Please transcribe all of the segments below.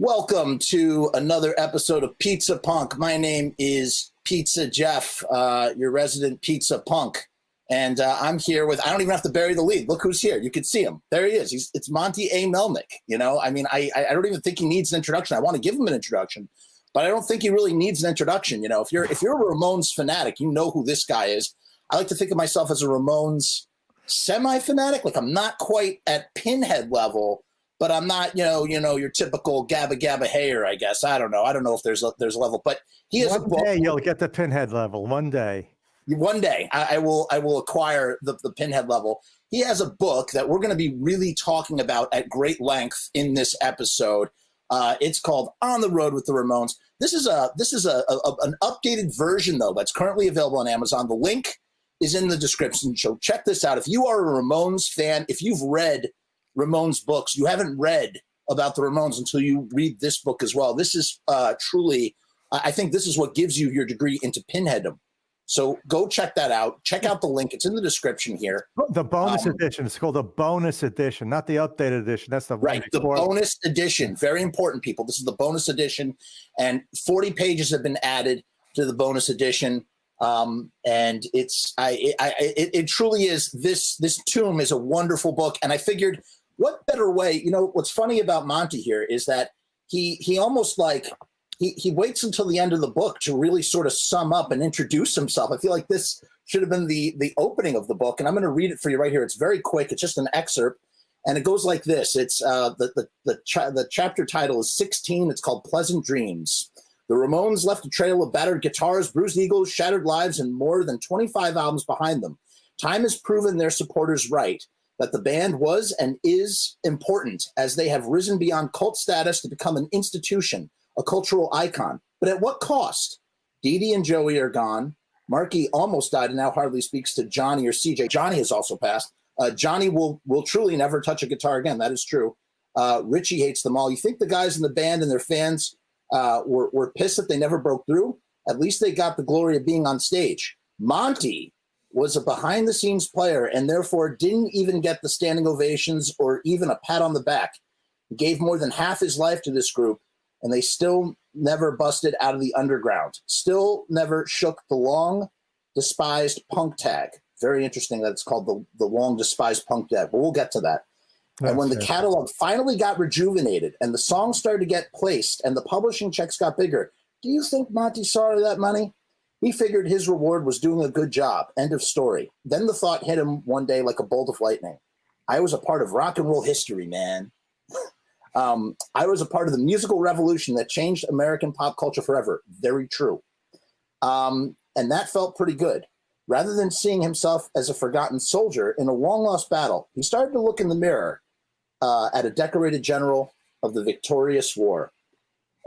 Welcome to another episode of Pizza Punk. My name is Pizza Jeff, your resident pizza punk. And I'm here with, I don't even have to bury the lead. Look who's here. You can see him. There he is. It's Monte A. Melnick. You know, I mean, I don't even think he needs an introduction. I want to give him an introduction, but I don't think he really needs an introduction. You know, if you're a Ramones fanatic, you know who this guy is. I like to think of myself as a Ramones semi-fanatic. Like, I'm not quite at Pinhead level, but I'm not, you know, your typical Gabba Gabba Hayer, I guess. I don't know. I don't know if there's a level, but he is. One day you'll get the Pinhead level. One day. One day I will acquire the Pinhead level. He has a book that we're going to be really talking about at great length in this episode. It's called On the Road with the Ramones. This is an updated version though that's currently available on Amazon. The link is in the description. So check this out. If you are a Ramones fan, if you've read Ramones books, you haven't read about the Ramones until you read this book as well. This is truly, I think this is what gives you your degree into Pinheadom. So go check that out. Check out the link. It's in the description here. The bonus edition. It's called the bonus edition, not the updated edition. That's the right. The bonus edition. Very important, people. This is the bonus edition, and 40 pages have been added to the bonus edition. And it truly is. This Tomb is a wonderful book, and I figured, what better way? You know, what's funny about Monty here is that he almost like. He waits until the end of the book to really sort of sum up and introduce himself. I feel like this should have been the opening of the book, and I'm going to read it for you right here. It's very quick. It's just an excerpt, and it goes like this. It's the chapter title is 16. It's called Pleasant Dreams. The Ramones left a trail of battered guitars, bruised egos, shattered lives, and more than 25 albums behind them. Time has proven their supporters right, that the band was and is important, as they have risen beyond cult status to become an institution, a cultural icon. But at what cost? Dee Dee and Joey are gone. Marky almost died and now hardly speaks to Johnny or CJ. Johnny has also passed. Johnny will truly never touch a guitar again. That is true. Richie hates them all. You think the guys in the band and their fans were pissed that they never broke through? At least they got the glory of being on stage. Monty was a behind-the-scenes player and therefore didn't even get the standing ovations or even a pat on the back. He gave more than half his life to this group, and they still never busted out of the underground, still never shook the long despised punk tag. Very interesting that it's called the long despised punk tag, but we'll get to that. And when the catalog finally got rejuvenated and the songs started to get placed and the publishing checks got bigger, do you think Monty saw that money? He figured his reward was doing a good job. End of story. Then the thought hit him one day like a bolt of lightning. I was a part of rock and roll history, man. I was a part of the musical revolution that changed American pop culture forever. Very true. And that felt pretty good. Rather than seeing himself as a forgotten soldier in a long-lost battle, he started to look in the mirror at a decorated general of the victorious war.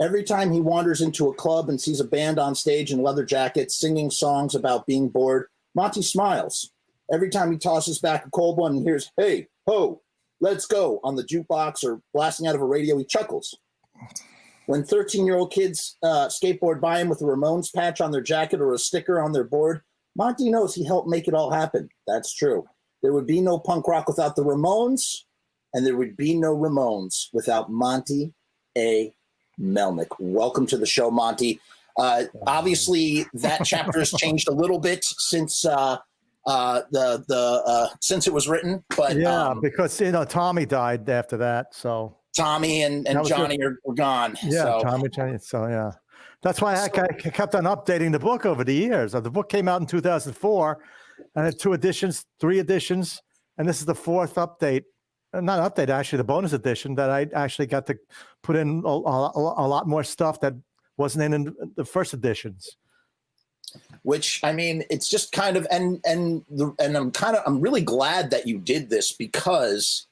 Every time he wanders into a club and sees a band on stage in leather jackets singing songs about being bored, Monty smiles. Every time he tosses back a cold one and hears, "Hey, ho, let's go," on the jukebox or blasting out of a radio, he chuckles. When 13-year-old kids skateboard by him with a Ramones patch on their jacket or a sticker on their board, Monty knows he helped make it all happen. That's true. There would be no punk rock without the Ramones, and there would be no Ramones without Monte A. Melnick. Welcome to the show, Monty. Obviously, that chapter has changed a little bit since since it was written, but because Tommy died after that, so Tommy and Johnny were gone. Yeah, so. Johnny. So yeah, that's why I kept on updating the book over the years. The book came out in 2004, and had 2 editions, 3 editions, and this is the 4th update. Not update, actually, the bonus edition that I actually got to put in a lot more stuff that wasn't in the first editions. Which, I mean, it's just kind of, and I'm really glad that you did this, because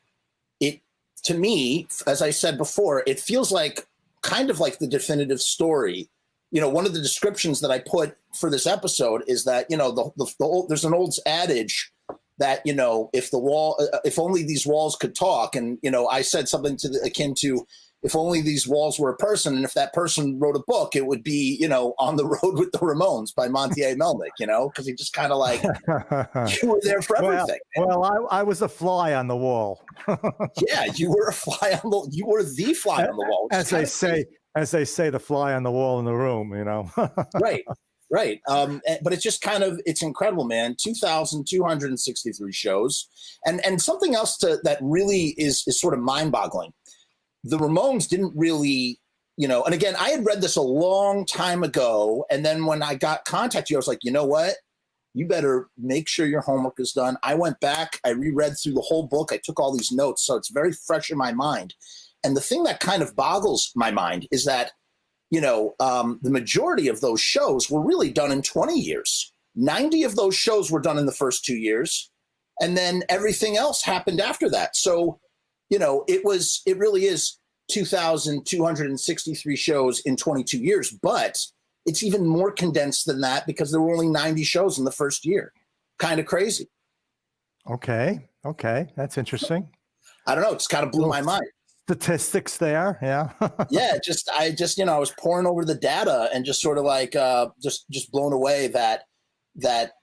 it, to me, as I said before, it feels like kind of like the definitive story. You know, one of the descriptions that I put for this episode is that, you know, there's an old adage that, you know, if only these walls could talk. And, you know, I said something akin to, if only these walls were a person, and if that person wrote a book, it would be, On the Road with the Ramones by Monte A. Melnick, because he just kind of like, you were there for everything. I was a fly on the wall. Yeah, you were you were the fly on the wall. As they say, the fly on the wall in the room, Right. Right. But it's just it's incredible, man. 2,263 shows. And something else that really is sort of mind boggling. The Ramones didn't really, and again, I had read this a long time ago. And then when I got contacted, I was like, you know what? You better make sure your homework is done. I went back, I reread through the whole book. I took all these notes. So it's very fresh in my mind. And the thing that kind of boggles my mind is that, the majority of those shows were really done in 20 years. 90 of those shows were done in the first 2 years. And then everything else happened after that. So, it really is 2,263 shows in 22 years, but it's even more condensed than that because there were only 90 shows in the first year. Kind of crazy. Okay. That's interesting. I don't know. It's kind of blew my mind. Statistics there. Yeah. Yeah. I was pouring over the data and just sort of like, just blown away that,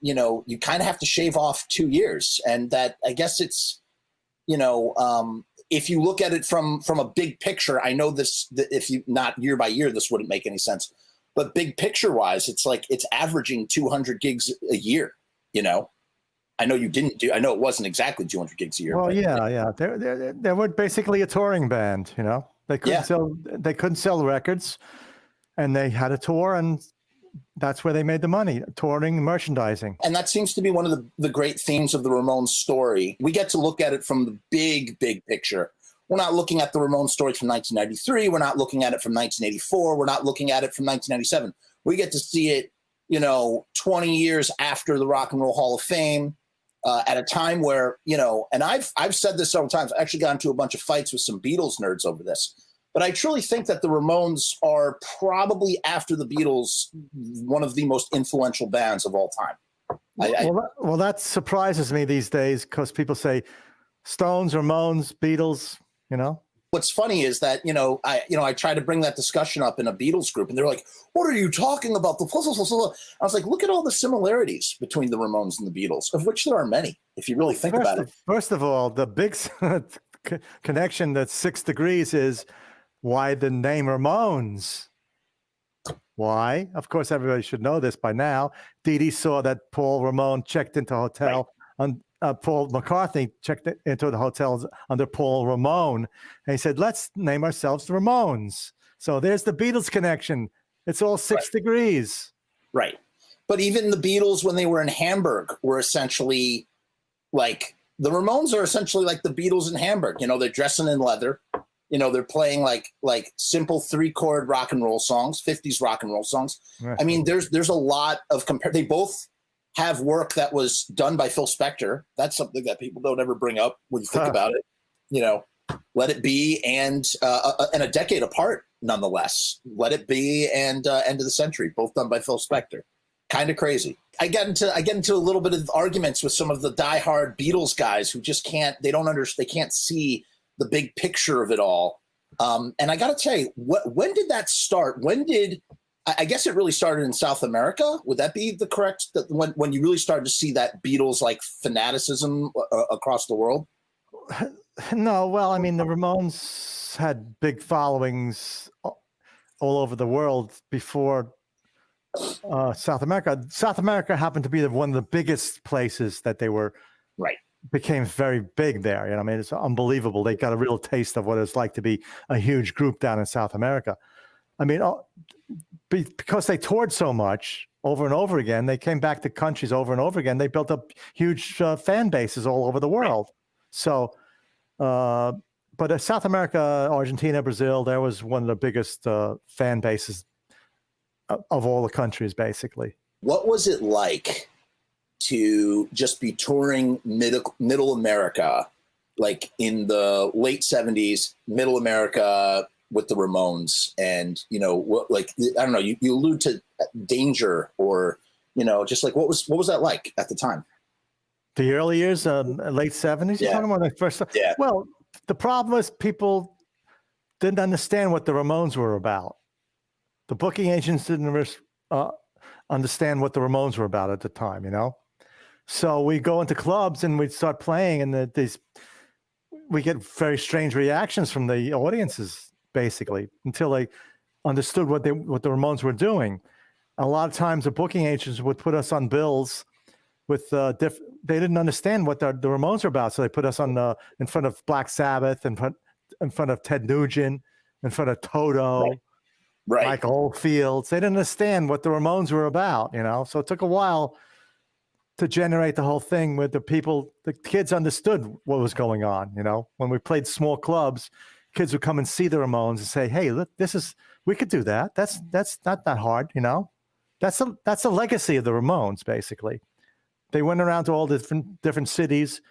you kind of have to shave off 2 years. And that, I guess it's, if you look at it from a big picture, I know if you not year by year, this wouldn't make any sense, but big picture wise, it's like, it's averaging 200 gigs a year, I know I know it wasn't exactly 200 gigs a year. Well, yeah. They were basically a touring band, they couldn't sell records and they had a tour, and that's where they made the money, touring, merchandising. And that seems to be one of the great themes of the Ramones story. We get to look at it from the big picture. We're not looking at the Ramones story from 1993. We're not looking at it from 1984. We're not looking at it from 1997. We get to see it, 20 years after the Rock and Roll Hall of Fame, at a time where, and I've said this several times. I actually got into a bunch of fights with some Beatles nerds over this. But I truly think that the Ramones are probably, after the Beatles, one of the most influential bands of all time. Well, that surprises me these days because people say Stones, Ramones, Beatles, What's funny is that, I try to bring that discussion up in a Beatles group, and they're like, what are you talking about? I was like, look at all the similarities between the Ramones and the Beatles, of which there are many, if you really think about it. First of all, the big connection that's 6 degrees is why the name Ramones. Why? Of course, everybody should know this by now. Dee Dee saw that Paul Ramone checked into a hotel, and Paul McCartney checked into the hotel under Paul Ramone, and he said, let's name ourselves the Ramones. So there's the Beatles connection. It's all 6 degrees. Right. But even the Beatles, when they were in Hamburg, were essentially like, the Ramones are essentially like the Beatles in Hamburg. They're dressing in leather. They're playing like simple 3-chord rock and roll songs, 50s rock and roll songs. Right. I mean, there's a lot of They both have work that was done by Phil Spector. That's something that people don't ever bring up when you think about it. Let It Be and a decade apart, nonetheless. Let It Be and End of the Century, both done by Phil Spector. Kind of crazy. I get into a little bit of arguments with some of the diehard Beatles guys who just they don't understand, they can't see the big picture of it all. And I got to tell you, when did that start? I guess it really started in South America. Would that be the correct, when you really started to see that Beatles like fanaticism across the world? No, well, I mean, the Ramones had big followings all over the world before South America. South America happened to be one of the biggest places that they were. Right. Became very big there. I mean, it's unbelievable. They got a real taste of what it's like to be a huge group down in South America. I mean, because they toured so much over and over again, they came back to countries over and over again. They built up huge fan bases all over the world. So, but South America, Argentina, Brazil, there was one of the biggest fan bases of all the countries, basically. What was it like to just be touring middle America, like in the late 70s, middle America with the Ramones? And, I don't know, you allude to danger or, just like, what was that like at the time? The early years, late 70s, yeah. When they first started? Yeah. Well, the problem is people didn't understand what the Ramones were about. The booking agents didn't understand what the Ramones were about at the time, you know? So we go into clubs and we'd start playing, and we get very strange reactions from the audiences, basically, until they understood what the Ramones were doing. A lot of times the booking agents would put us on bills with they didn't understand what the Ramones were about. So they put us on in front of Black Sabbath, in front of Ted Nugent, in front of Toto, Right. Mike Oldfield. They didn't understand what the Ramones were about, you know? So it took a while to generate the whole thing where the kids understood what was going on, you know? When we played small clubs, kids would come and see the Ramones and say, hey, look, we could do that. That's not that hard, you know? That's a legacy of the Ramones, basically. They went around to all the different cities.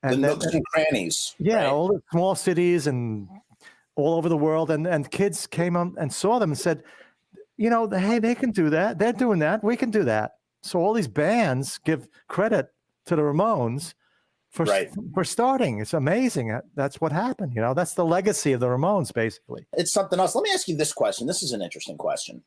And the nooks and crannies. Yeah, right? all the small cities and all over the world. And kids came on and saw them and said, you know, hey, they can do that. They're doing that. We can do that. So all these bands give credit to the Ramones for starting. It's amazing. That's what happened. You know, that's the legacy of the Ramones, basically. It's something else. Let me ask you this question. This is an interesting question.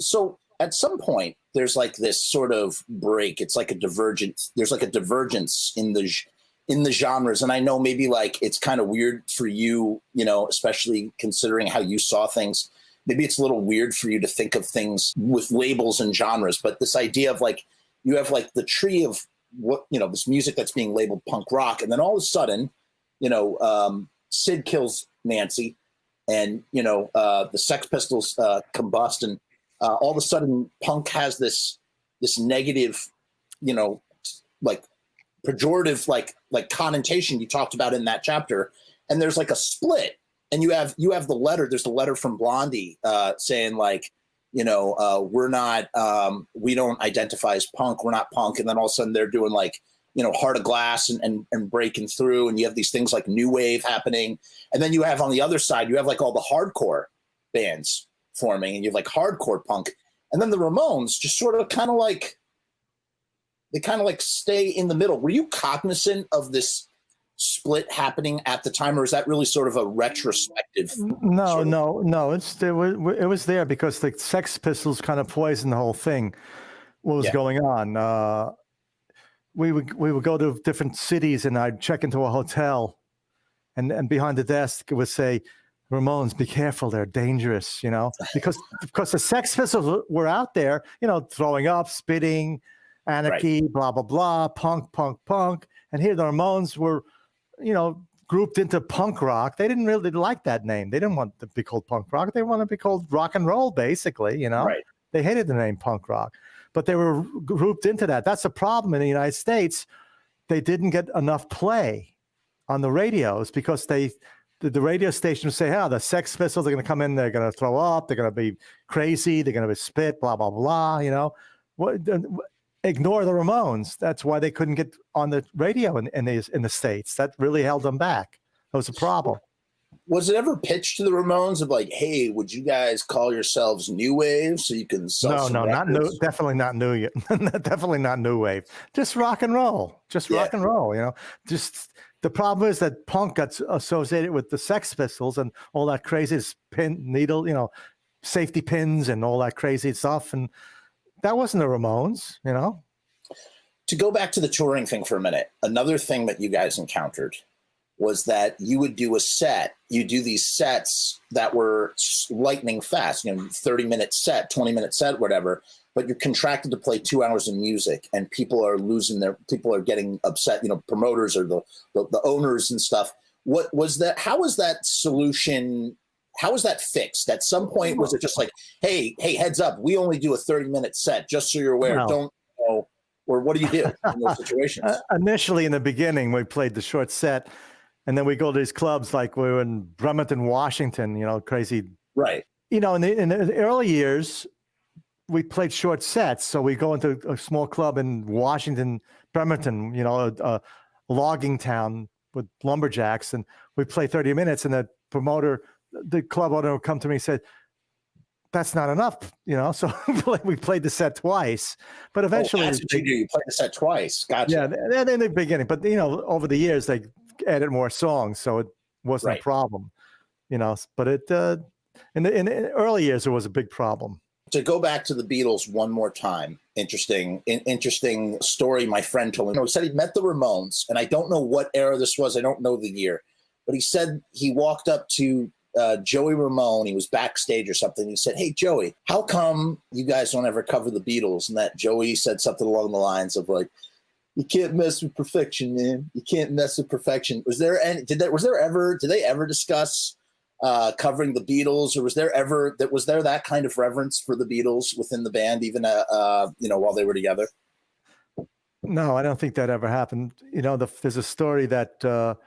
So at some point there's like this sort of break. It's like a divergence. There's like a divergence in the genres. And I know maybe like it's kind of weird for you, you know, especially considering how you saw things. Maybe it's a little weird for you to think of things with labels and genres, but this idea of like, you have like the tree of what, you know, this music that's being labeled punk rock. And then all of a sudden, you know, Sid kills Nancy and, you know, the Sex Pistols combust, and all of a sudden punk has this negative, you know, like pejorative, like connotation you talked about in that chapter. And there's like a split. And you have the letter. There's the letter from Blondie saying like, you know, we're not, we don't identify as punk. We're not punk. And then all of a sudden they're doing like, you know, Heart of Glass and breaking through. And you have these things like New Wave happening. And then you have on the other side, you have like all the hardcore bands forming, and you have like hardcore punk. And then the Ramones just sort of kind of like, they kind of like stay in the middle. Were you cognizant of this split happening at the time, or is that really sort of a retrospective? No. It was there because the Sex Pistols kind of poisoned the whole thing. What was going on? We would go to different cities, and I'd check into a hotel, and behind the desk it would say, "Ramones, be careful, they're dangerous," you know, because the Sex Pistols were out there, you know, throwing up, spitting, anarchy, blah blah blah, punk, and here the Ramones were, you know, grouped into punk rock. They didn't really like that name. They didn't want to be called punk rock. They wanted to be called rock and roll, basically, you know. They hated the name punk rock, but they were grouped into that. That's a problem in the United States. They didn't get enough play on the radios because the radio stations say, the Sex Pistols are going to come in, they're going to throw up, they're going to be crazy, they're going to be spit, blah, blah, blah, you know. Ignore the Ramones. That's why they couldn't get on the radio in the States. That really held them back. That was a problem. Was it ever pitched to the Ramones of like, hey, would you guys call yourselves New Wave so you can sell some not new. Definitely not new. Definitely not New Wave. Just rock and roll. Rock and roll. You know. Just the problem is that punk got associated with the Sex Pistols and all that crazy needle, you know, safety pins and all that crazy stuff, and that wasn't the Ramones, you know. To go back to the touring thing for a minute, another thing that you guys encountered was that you would do a set. You do these sets that were lightning fast, you know, 30-minute set, 20-minute set, whatever, but you're contracted to play 2 hours of music, and people are getting upset, you know, promoters or the owners and stuff. What was that? How was that solution? How was that fixed? At some point, was it just like, hey, heads up, we only do a 30-minute set, just so you're aware, don't, you know, or what do you do in those situations? Initially, in the beginning, we played the short set, and then we go to these clubs like we were in Bremerton, Washington, you know, crazy. Right. You know, in the early years, we played short sets. So we go into a small club in Washington, Bremerton, you know, a logging town with lumberjacks, and we play 30 minutes, and the club owner would come to me and said, that's not enough, you know. So we played the set twice, but eventually that's what you do. You played the set twice. Gotcha. Yeah, in the beginning, but you know, over the years they added more songs, so it wasn't a problem. But in the early years, it was a big problem. To go back to the Beatles one more time, interesting story my friend told me. He said he met the Ramones, and I don't know what era this was. I don't know the year. But he said he walked up to Joey Ramone. He was backstage or something. He said, "Hey, Joey, how come you guys don't ever cover the Beatles?" And that Joey said something along the lines of like, "You can't mess with perfection, man. You can't mess with perfection." Was there any? Did they ever discuss covering the Beatles, or was there that kind of reverence for the Beatles within the band, even while they were together? No, I don't think that ever happened. There's a story that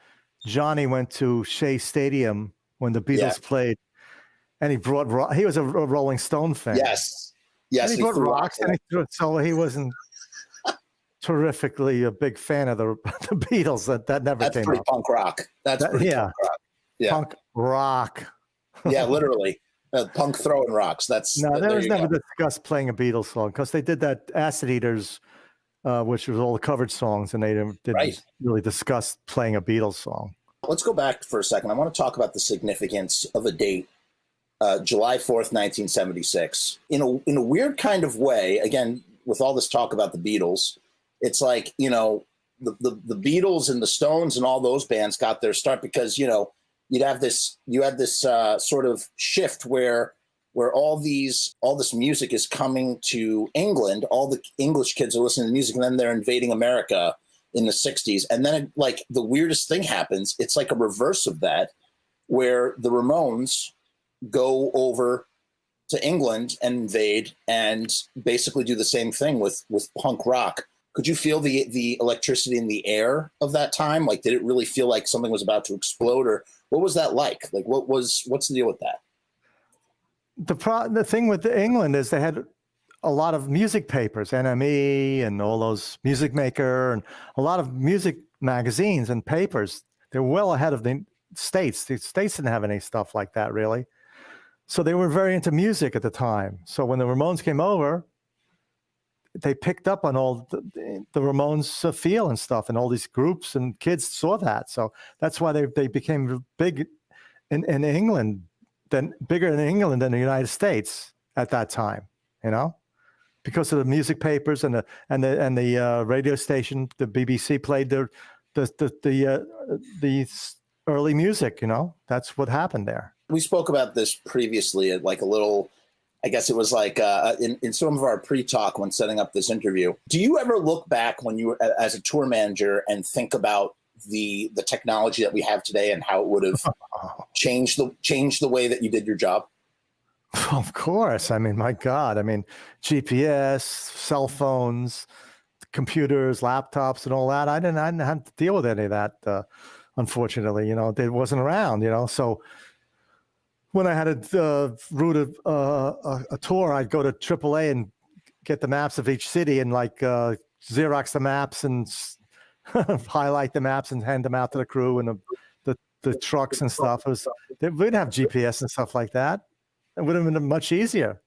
Johnny went to Shea Stadium when the Beatles played, and he was a Rolling Stone fan. Yes. And he brought rocks, so he wasn't terrifically a big fan of the Beatles. That never That's came pretty up. Punk rock. That's pretty punk rock. Yeah. Punk rock. Yeah, literally. Punk throwing rocks. There was never discussed playing a Beatles song because they did that Acid Eaters, which was all the covered songs, and they didn't really discuss playing a Beatles song. Let's go back for a second. I want to talk about the significance of a date, July 4th, 1976. In a weird kind of way, again, with all this talk about the Beatles, it's like, the Beatles and the Stones and all those bands got their start because, you had this sort of shift where all this music is coming to England. All the English kids are listening to music, and then they're invading America in the 60s. And then the weirdest thing happens. It's like a reverse of that, where the Ramones go over to England and invade and basically do the same thing with punk rock. Could you feel the electricity in the air of that time? Like, did it really feel like something was about to explode, or what was that like? Like, what's the deal with that? The thing with England is they had a lot of music papers, NME and all those Music Maker, and a lot of music magazines and papers. They're well ahead of the States. The States didn't have any stuff like that, really. So they were very into music at the time. So when the Ramones came over, they picked up on all the Ramones feel and stuff, and all these groups and kids saw that. So that's why they became big in England, bigger in England than the United States at that time, because of the music papers and the radio station. The BBC played the early music. That's what happened there. We spoke about this previously at like a little, I guess it was like in some of our pre-talk when setting up this interview. Do you ever look back when you were as a tour manager and think about the technology that we have today and how it would have changed the way that you did your job? Of course. I mean, my God. I mean, GPS, cell phones, computers, laptops, and all that. I didn't have to deal with any of that. Unfortunately, it wasn't around. So when I had to route a tour, I'd go to AAA and get the maps of each city and Xerox the maps and highlight the maps and hand them out to the crew and the trucks and stuff. We didn't have GPS and stuff like that. It would have been much easier,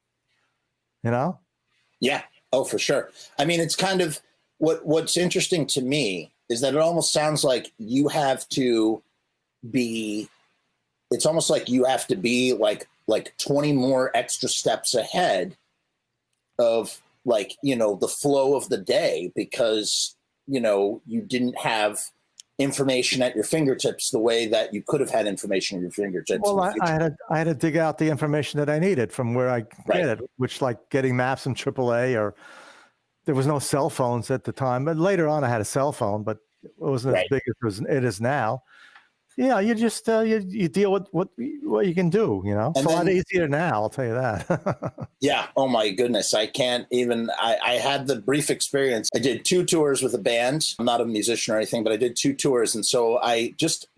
Yeah. Oh, for sure. I mean, it's kind of what's interesting to me is that it almost sounds like you have to be. It's almost like you have to be like 20 more extra steps ahead of the flow of the day because, you didn't have information at your fingertips the way that you could have had information at your fingertips. Well, I had to dig out the information that I needed from where I get it, which like getting maps from AAA, or there was no cell phones at the time. But later on I had a cell phone, but it wasn't as big as it is now. Yeah, you just you deal with what you can do. It's a lot easier now. I'll tell you that. Yeah. Oh my goodness, I can't even. I had the brief experience. I did 2 tours with a band. I'm not a musician or anything, but I did 2 tours, and so I just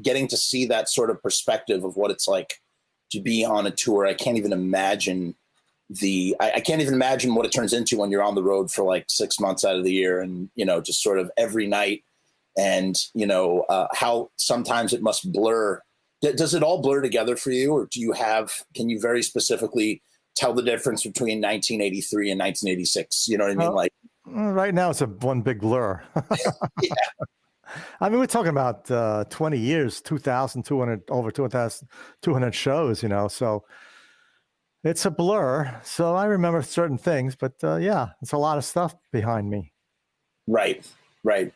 getting to see that sort of perspective of what it's like to be on a tour. I can't even imagine I can't even imagine what it turns into when you're on the road for 6 months out of the year, and just sort of every night. And, how sometimes it must blur. Does it all blur together for you? Or can you very specifically tell the difference between 1983 and 1986? You know what I mean? Right now it's one big blur. Yeah. I mean, we're talking about 20 years, 2,200, over 2,200 shows, so it's a blur. So I remember certain things, but yeah, it's a lot of stuff behind me. Right.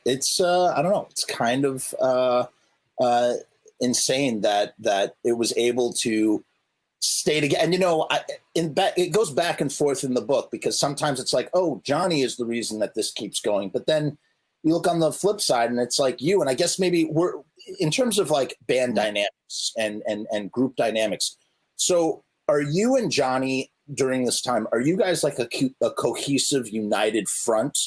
It's I don't know. It's kind of insane that it was able to stay together. And it goes back and forth in the book, because sometimes it's like, oh, Johnny is the reason that this keeps going, but then you look on the flip side and it's like you. And I guess maybe we're in terms of like band dynamics and group dynamics. So are you and Johnny during this time, are you guys like a cohesive, united front?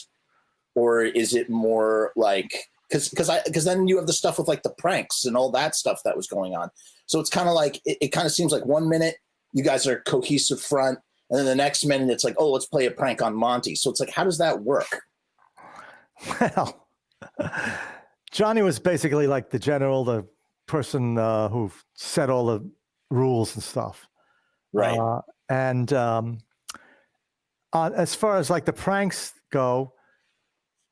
Or is it more like, because then you have the stuff with like the pranks and all that stuff that was going on. So it's kind of like, it kind of seems like 1 minute you guys are a cohesive front, and then the next minute it's like, oh, let's play a prank on Monty. So it's like, how does that work? Well, Johnny was basically like the general, the person who set all the rules and stuff. Right. And as far as like the pranks go,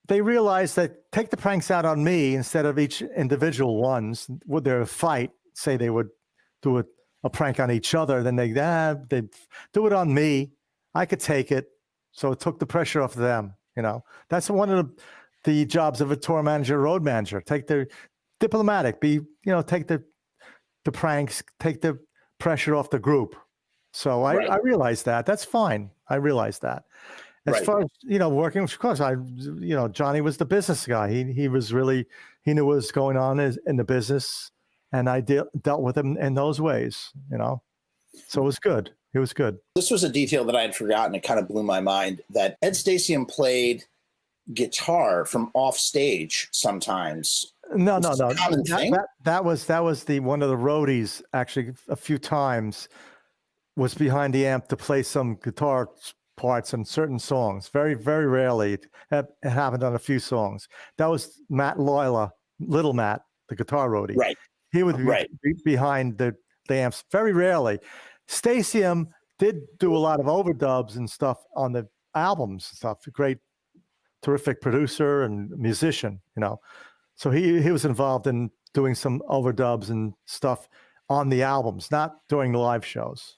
they realized that take the pranks out on me instead of each individual ones. Would there fight? Say they would do a prank on each other, then they'd do it on me. I could take it, so it took the pressure off them. That's one of the jobs of a tour manager, road manager. Take the diplomatic, take the pranks, take the pressure off the group. So I realized that. That's fine. I realized that. As far as, working, of course, Johnny was the business guy. He was really, he knew what was going on in the business, and I dealt with him in those ways, So it was good. It was good. This was a detail that I had forgotten. It kind of blew my mind that Ed Stasium played guitar from off stage sometimes. No. That was the one of the roadies, actually, a few times was behind the amp to play some guitar parts on certain songs. Very, very rarely. It happened on a few songs. That was Matt Loyola, Little Matt, the guitar roadie. Right. He would be behind the amps very rarely. Stasium did do a lot of overdubs and stuff on the albums and stuff. Great, terrific producer and musician, So he was involved in doing some overdubs and stuff on the albums, not during the live shows.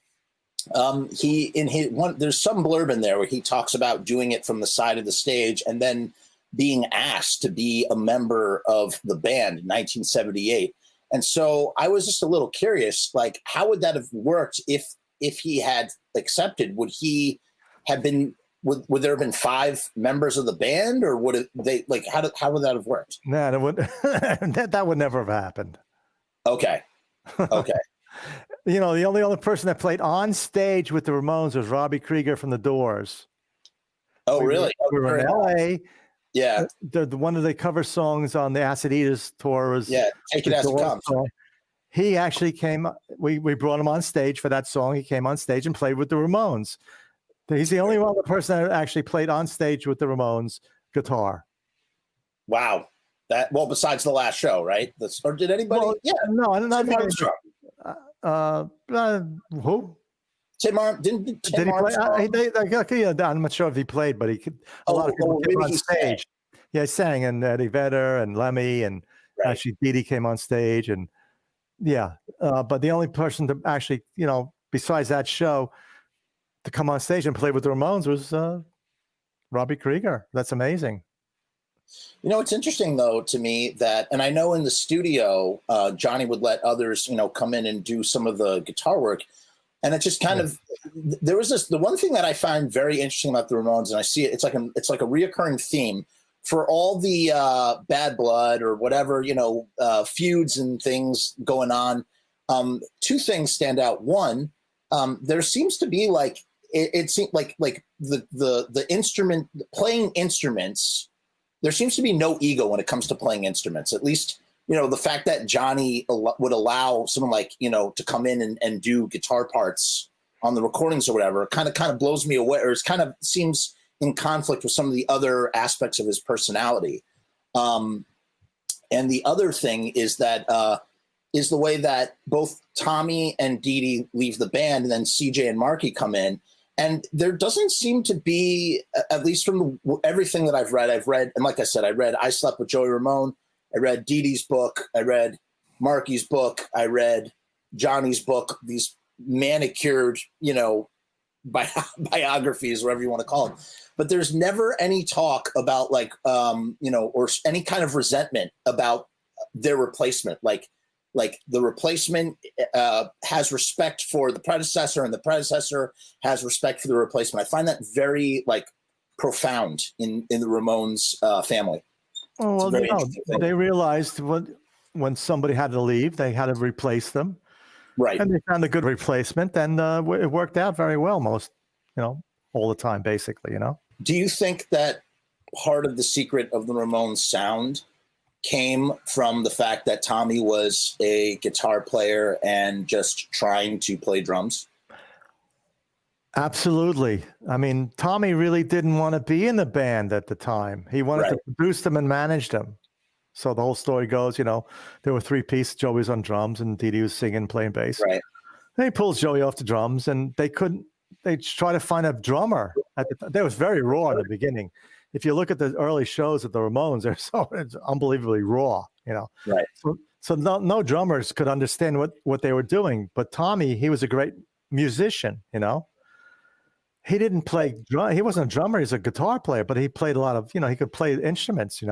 There's some blurb in there where he talks about doing it from the side of the stage and then being asked to be a member of the band in 1978. And so I was just a little curious, like, how would that have worked if he had accepted? Would he have been, would there have been 5 members of the band, or would they, like, how would that have worked? No, that would never have happened. Okay. The only other person that played on stage with the Ramones was Robbie Krieger from the Doors. Oh, really? We were in L.A. Yeah. The one of the cover songs on the Acid Eaters tour was Take It As It Comes. He actually came. We brought him on stage for that song. He came on stage and played with the Ramones. He's the only other person that actually played on stage with the Ramones guitar. Wow. Besides the last show, right? Or did anybody? Well, yeah. No, I don't know. Who? Tim Armstrong. Did he play? I'm not sure if he played, but he could. A lot of people came on stage. Yeah, he sang, and Eddie Vedder and Lemmy, and actually Dee Dee came on stage, and but the only person to actually, besides that show, to come on stage and play with the Ramones was Robbie Krieger. That's amazing. It's interesting, though, to me that, and I know in the studio, Johnny would let others, come in and do some of the guitar work. And it just kind of, there was the one thing that I find very interesting about the Ramones, and I see it, it's like a reoccurring theme for all the bad blood or whatever, feuds and things going on. 2 things stand out. One, there seems to be like, it seems like the instrument, playing instruments, there seems to be no ego when it comes to playing instruments. At least, the fact that Johnny would allow someone like, to come in and do guitar parts on the recordings or whatever, kind of blows me away, or it kind of seems in conflict with some of the other aspects of his personality. And the other thing is that is the way that both Tommy and Dee Dee leave the band, and then CJ and Marky come in. And there doesn't seem to be, at least from everything that I've read, and like I said, I Slept with Joey Ramone. I read Dee Dee's book. I read Marky's book. I read Johnny's book. These manicured, biographies, whatever you want to call them. But there's never any talk about or any kind of resentment about their replacement. Like the replacement has respect for the predecessor, and the predecessor has respect for the replacement. I find that very profound in the Ramones family. Oh, well, they realized when somebody had to leave, they had to replace them. Right. And they found a good replacement, and it worked out very well all the time, basically, Do you think that part of the secret of the Ramones sound came from the fact that Tommy was a guitar player and just trying to play drums? Absolutely. I mean, Tommy really didn't want to be in the band at the time. He wanted to produce them and manage them. So the whole story goes, there were three pieces. Joey was on drums and Dee Dee was singing, playing bass. Right. And he pulls Joey off the drums, and they try to find a drummer. They was very raw in the beginning. If you look at the early shows of the Ramones, it's unbelievably raw, Right. So no drummers could understand what they were doing. But Tommy, he was a great musician, He didn't play drum. He wasn't a drummer. He's a guitar player, but he played a lot of, he could play instruments,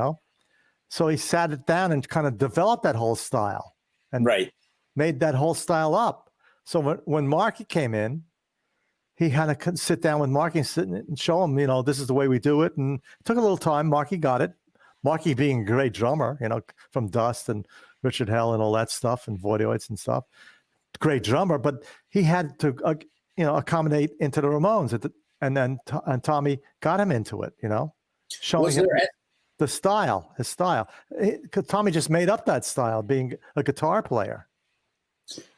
So he sat it down and kind of developed that whole style and made that whole style up. So when Marky came in, he had to sit down with Marky and show him, this is the way we do it. And it took a little time. Marky got it. Marky being a great drummer, from Dust and Richard Hell and all that stuff and Voidoids and stuff. Great drummer, but he had to, accommodate into the Ramones. And Tommy got him into it, showing him his style. Tommy just made up that style, being a guitar player.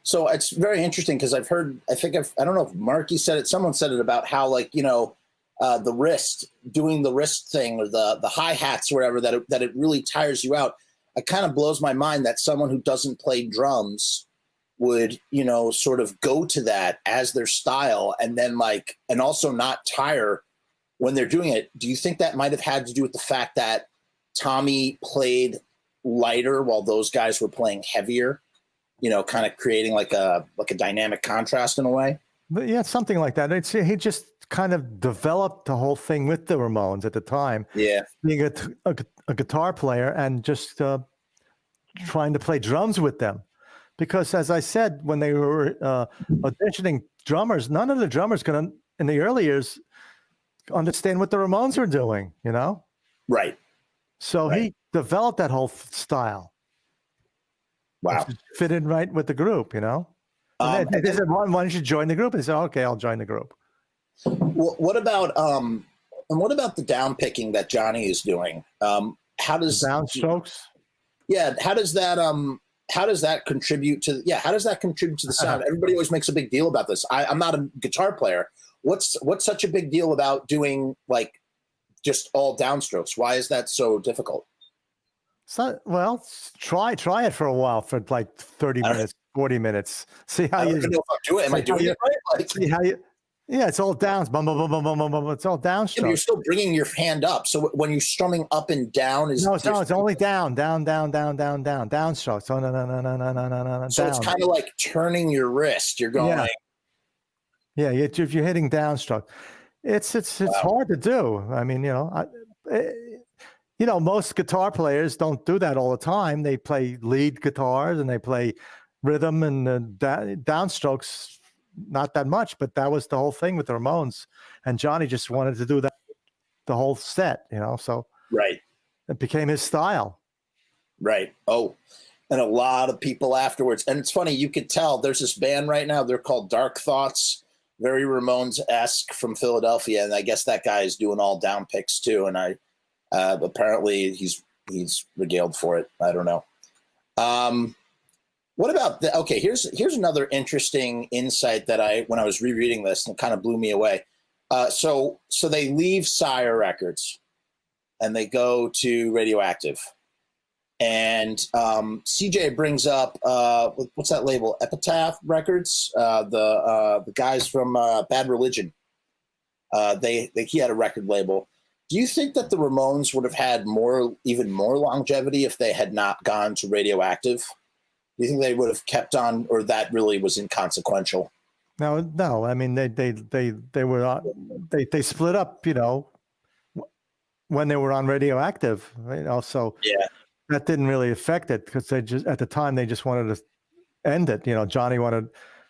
So it's very interesting because I've heard, I don't know if Marky said it, someone said it about how the wrist, doing the wrist thing or the hi-hats or whatever, that it really tires you out. It kind of blows my mind that someone who doesn't play drums would, sort of go to that as their style and then and also not tire when they're doing it. Do you think that might have had to do with the fact that Tommy played lighter while those guys were playing heavier? Kind of creating like a dynamic contrast in a way. But yeah, something like that. He just kind of developed the whole thing with the Ramones at the time. Yeah, being a guitar player and just trying to play drums with them, because as I said, when they were auditioning drummers, none of the drummers could, in the early years, understand what the Ramones were doing. Right. So he developed that whole style. Wow. Fit in right with the group, They said, why don't you join the group? And he said, okay, I'll join the group. What about the down picking that Johnny is doing? How does downstrokes? Yeah. How does that contribute to the sound? Everybody always makes a big deal about this. I'm not a guitar player. What's such a big deal about doing just all downstrokes? Why is that so difficult? So, well, try it for a while, for 30 minutes, 40 minutes. See how you. I don't know if I'm doing it. Am I doing it right? See how you. Yeah, it's all downs. Bum, bum, bum, bum, bum, bum, bum. It's all downstroke. Yeah, but you're still bringing your hand up. So when you're strumming up and down, it's only down, downstroke. So no. So it's kind of like turning your wrist. You're going. Yeah. If you're hitting downstroke, it's hard to do. I mean, most guitar players don't do that all the time. They play lead guitars and they play rhythm and downstrokes, not that much. But that was the whole thing with the Ramones. And Johnny just wanted to do that the whole set, So it became his style. Right. Oh, and a lot of people afterwards. And it's funny, you could tell there's this band right now. They're called Dark Thoughts, very Ramones-esque, from Philadelphia. And I guess that guy is doing all down picks too. And apparently he's regaled for it. I don't know. What about here's another interesting insight that when I was rereading this, and it kind of blew me away. So they leave Sire Records and they go to Radioactive, and CJ brings up what's that label? Epitaph Records. The guys from Bad Religion. He had a record label. Do you think that the Ramones would have had even more longevity if they had not gone to Radioactive? Do you think they would have kept on, or that really was inconsequential? No. I mean, they split up, when they were on Radioactive, So Yeah. that didn't really affect it because at the time they just wanted to end it. Johnny wanted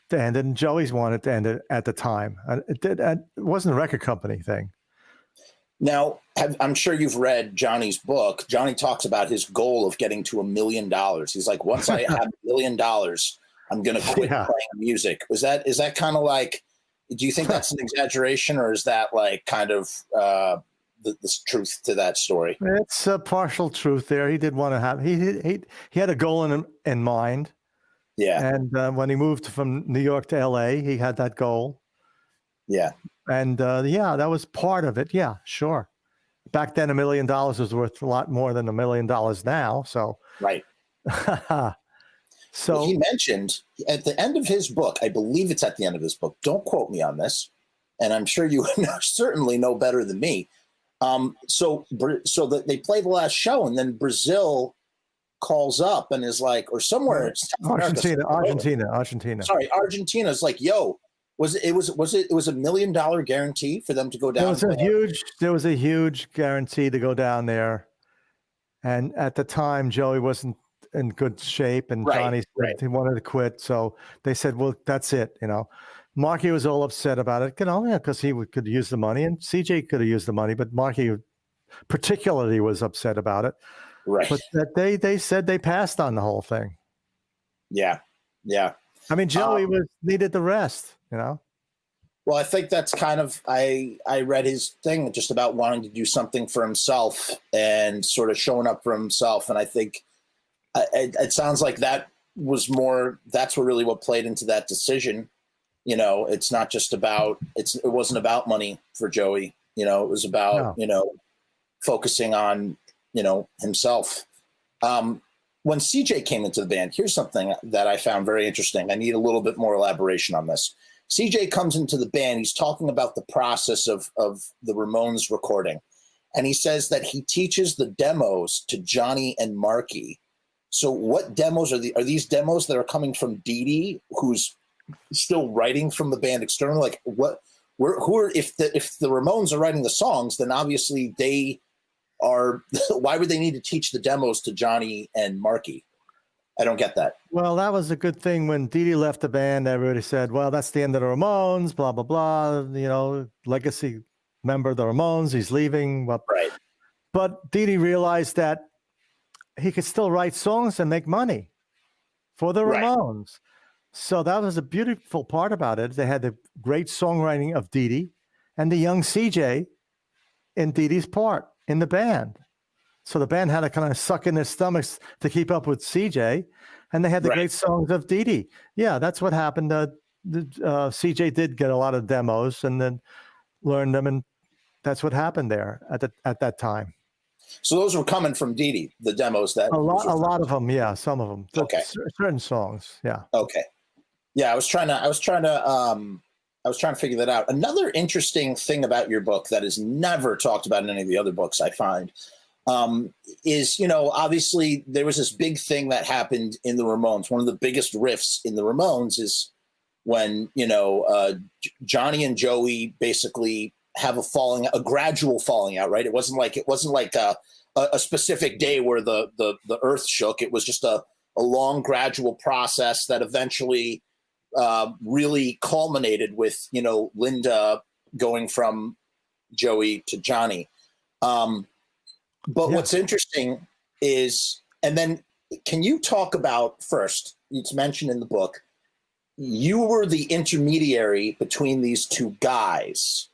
to end it, and Joey's wanted to end it at the time. It wasn't a record company thing. Now, I'm sure you've read Johnny's book. Johnny talks about his goal of getting to $1 million. He's like, once I have $1 million, I'm going to quit playing music. Is that kind of like, do you think that's an exaggeration, or is that like kind of the truth to that story? It's a partial truth there. He did want to have, he had a goal in mind. Yeah. And when he moved from New York to LA, he had that goal. Yeah. And that was part of it. Yeah, sure. Back then, $1 million was worth a lot more than $1 million now. So, right. So he mentioned at the end of his book, I believe it's at the end of his book. Don't quote me on this, and I'm sure you certainly know better than me. So that they play the last show, and then Brazil calls up and is like, or somewhere it's Argentina. Sorry, Argentina's like, yo. Was it $1 million guarantee for them to go down? There was a huge guarantee to go down there, and at the time Joey wasn't in good shape, and Johnny said he wanted to quit, so they said, "Well, that's it." Marky was all upset about it, because he could use the money, and CJ could have used the money, but Marky particularly was upset about it. Right. But they said they passed on the whole thing. Yeah. I mean, Joey needed the rest. Well, I think that's kind of, I read his thing just about wanting to do something for himself and sort of showing up for himself. And I think it sounds like that's what played into that decision. It's not just about, it wasn't about money for Joey. It was about, focusing on, himself. When CJ came into the band, here's something that I found very interesting. I need a little bit more elaboration on this. CJ comes into the band. He's talking about the process of the Ramones recording. And he says that he teaches the demos to Johnny and Marky. So what demos are these demos that are coming from Dee Dee, who's still writing from the band externally? Like if the Ramones are writing the songs, then obviously they are, why would they need to teach the demos to Johnny and Marky? I don't get that. Well, that was a good thing when Dee Dee left the band. Everybody said, well, that's the end of the Ramones, blah, blah, blah. Legacy member of the Ramones, he's leaving. Well, right. But Dee Dee realized that he could still write songs and make money for the Ramones. Right. So that was a beautiful part about it. They had the great songwriting of Dee Dee and the young CJ in Dee Dee's part in the band. So the band had to kind of suck in their stomachs to keep up with CJ, and they had the great songs of Dee Dee. Yeah, that's what happened. CJ did get a lot of demos and then learned them, and that's what happened there at that time. So those were coming from Dee Dee, the demos that a lot of them, yeah, some of them. Okay, certain songs, yeah. Okay, yeah. I was trying to figure that out. Another interesting thing about your book that is never talked about in any of the other books I find is, obviously there was this big thing that happened in the Ramones. One of the biggest riffs in the Ramones is when, Johnny and Joey basically have a gradual falling out, right? It wasn't like a specific day where the earth shook. It was just a long gradual process that eventually really culminated with, Linda going from Joey to Johnny. But what's interesting is, and then can you talk about first, it's mentioned in the book, you were the intermediary between these two guys.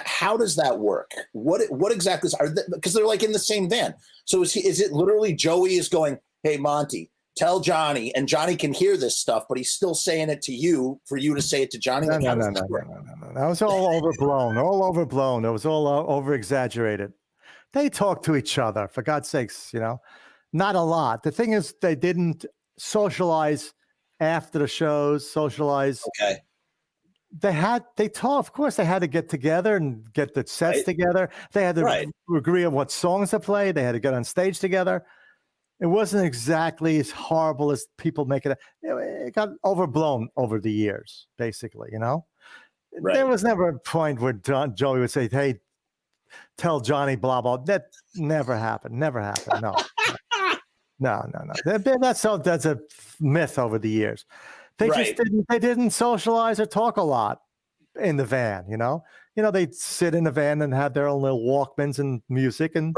How does that work? What exactly because they're like in the same band. So is it literally Joey is going, hey, Monty, tell Johnny, and Johnny can hear this stuff, but he's still saying it to you for you to say it to Johnny? No. That was all overblown. It was all over exaggerated. They talked to each other, for God's sakes, not a lot. The thing is, they didn't socialize after the shows, they talk. Of course, they had to get together and get the sets together. They had to agree on what songs to play. They had to get on stage together. It wasn't exactly as horrible as people make it. It got overblown over the years, basically. There was never a point where Joey would say, "Hey, tell Johnny blah blah." That never happened. Never happened. No. No. That's a myth over the years. They just didn't socialize or talk a lot in the van. They'd sit in the van and have their own little Walkmans and music and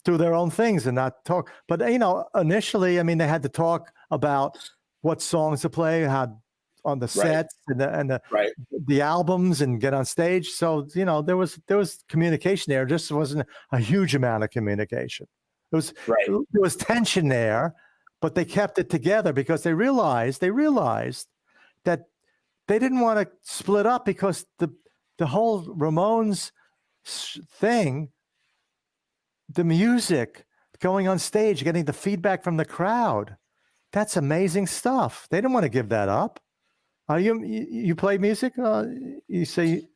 do their own things and not talk. But initially, I mean, they had to talk about what songs to play, how on the sets and the albums, and get on stage. So there was communication there. Just wasn't a huge amount of communication. There was tension there, but they kept it together because they realized that they didn't want to split up, because the whole Ramones thing, the music, going on stage, getting the feedback from the crowd, that's amazing stuff. They didn't want to give that up. You play music? You say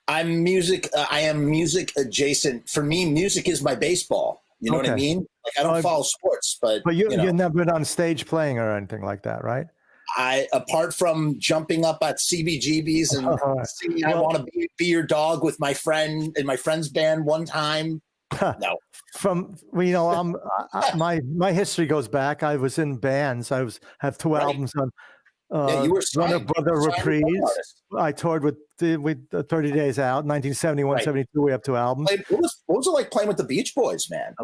I'm music. I am music adjacent. For me, music is my baseball. You know what I mean? Like, I don't follow sports, but you've never been on stage playing or anything like that, right? Apart from jumping up at CBGBs and singing "I Want to Be Your Dog" with my friend in my friend's band one time. No. My history goes back. I was in bands. I have two albums on. You were Brother Reprise. I toured with 30 Days Out, 1971, 72. We have two albums. What was it like playing with the Beach Boys, man?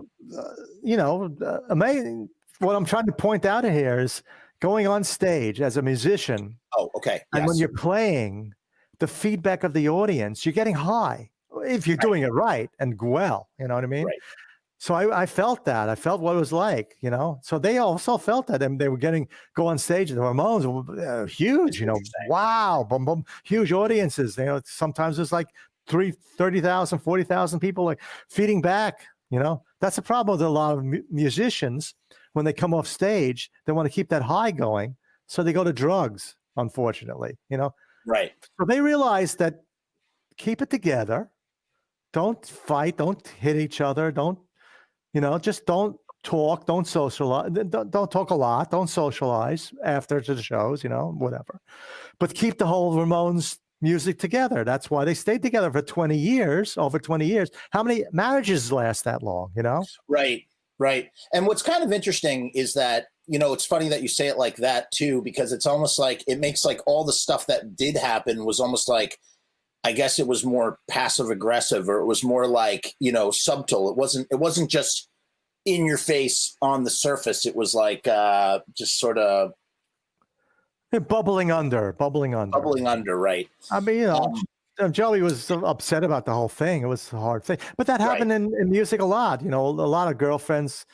Amazing. What I'm trying to point out here is going on stage as a musician. Oh, okay. And when you're playing, the feedback of the audience, you're getting high if you're doing it right and well. You know what I mean? Right. So I felt that. I felt what it was like, So they also felt that, and they were go on stage. And the Ramones were huge, wow, boom, boom, huge audiences. Sometimes it's like 30,000, 40,000 people like feeding back. That's the problem with a lot of musicians. When they come off stage, they want to keep that high going, so they go to drugs. Unfortunately, Right. So they realize that keep it together. Don't fight. Don't hit each other. Don't. Just don't talk, don't socialize, don't talk a lot, don't socialize after the shows, whatever. But keep the whole Ramones music together. That's why they stayed together for 20 years, over 20 years. How many marriages last that long, Right. And what's kind of interesting is that, it's funny that you say it like that too, because it's almost like it makes like all the stuff that did happen was almost like, I guess it was more passive aggressive, or it was more like, subtle. It wasn't just in your face on the surface. It was like just sort of bubbling under. Right. I mean, Joey was upset about the whole thing. It was a hard thing, but that happened in music a lot. A lot of girlfriends.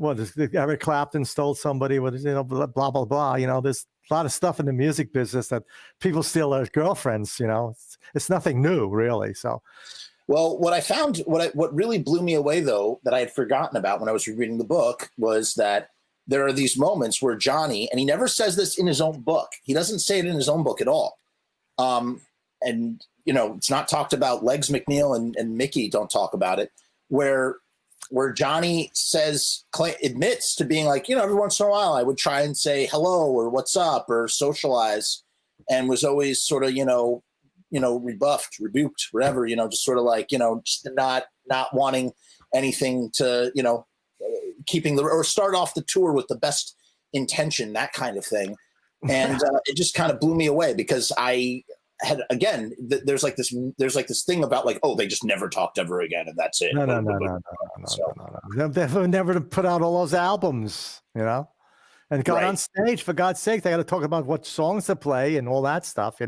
Eric Clapton stole somebody with, blah, blah, blah. There's a lot of stuff in the music business that people steal their girlfriends, it's nothing new really. So, well, what I found, what really blew me away though, that I had forgotten about when I was rereading the book, was that there are these moments where Johnny, and he never says this in his own book. He doesn't say it in his own book at all. And it's not talked about. Legs McNeil and Mickey don't talk about it, where Johnny admits to being like, every once in a while I would try and say hello or what's up or socialize, and was always sort of, rebuffed, rebuked, whatever, just sort of like, just not wanting anything to, keeping or start off the tour with the best intention, that kind of thing. And it just kind of blew me away, because I had, again, there's like this thing about like, oh, they just never talked ever again, and that's it. No. They've never put out all those albums, and got on stage. For God's sake, they got to talk about what songs to play and all that stuff,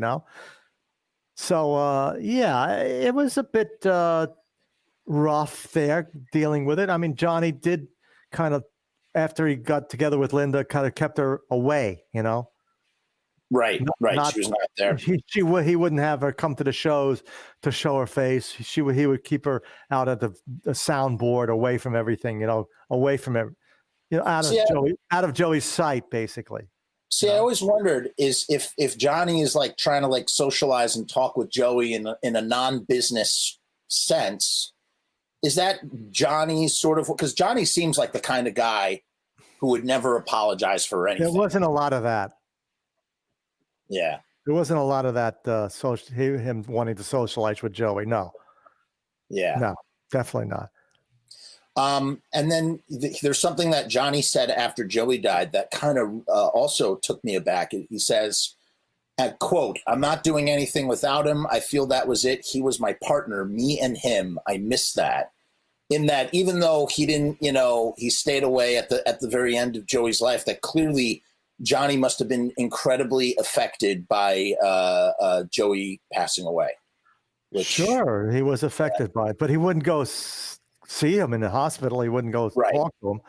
So it was a bit rough there dealing with it. I mean, Johnny did kind of, after he got together with Linda, kind of kept her away, Right. She was not there. He wouldn't have her come to the shows to show her face. He would keep her out of the soundboard, away from everything, away from out of Joey's sight, basically. See, I always wondered is if Johnny is like trying to like socialize and talk with Joey in a non-business sense, is that Johnny sort of, because Johnny seems like the kind of guy who would never apologize for anything. There wasn't a lot of that. Yeah. There wasn't a lot of that him wanting to socialize with Joey. No. Yeah. No, definitely not. And then there's something that Johnny said after Joey died that kind of also took me aback. He says, quote, "I'm not doing anything without him. I feel that was it. He was my partner, me and him. I miss that." In that, even though he didn't, he stayed away at the very end of Joey's life, that clearly Johnny must have been incredibly affected by Joey passing away. Sure, he was affected by it, but he wouldn't go see him in the hospital. He wouldn't go talk to him.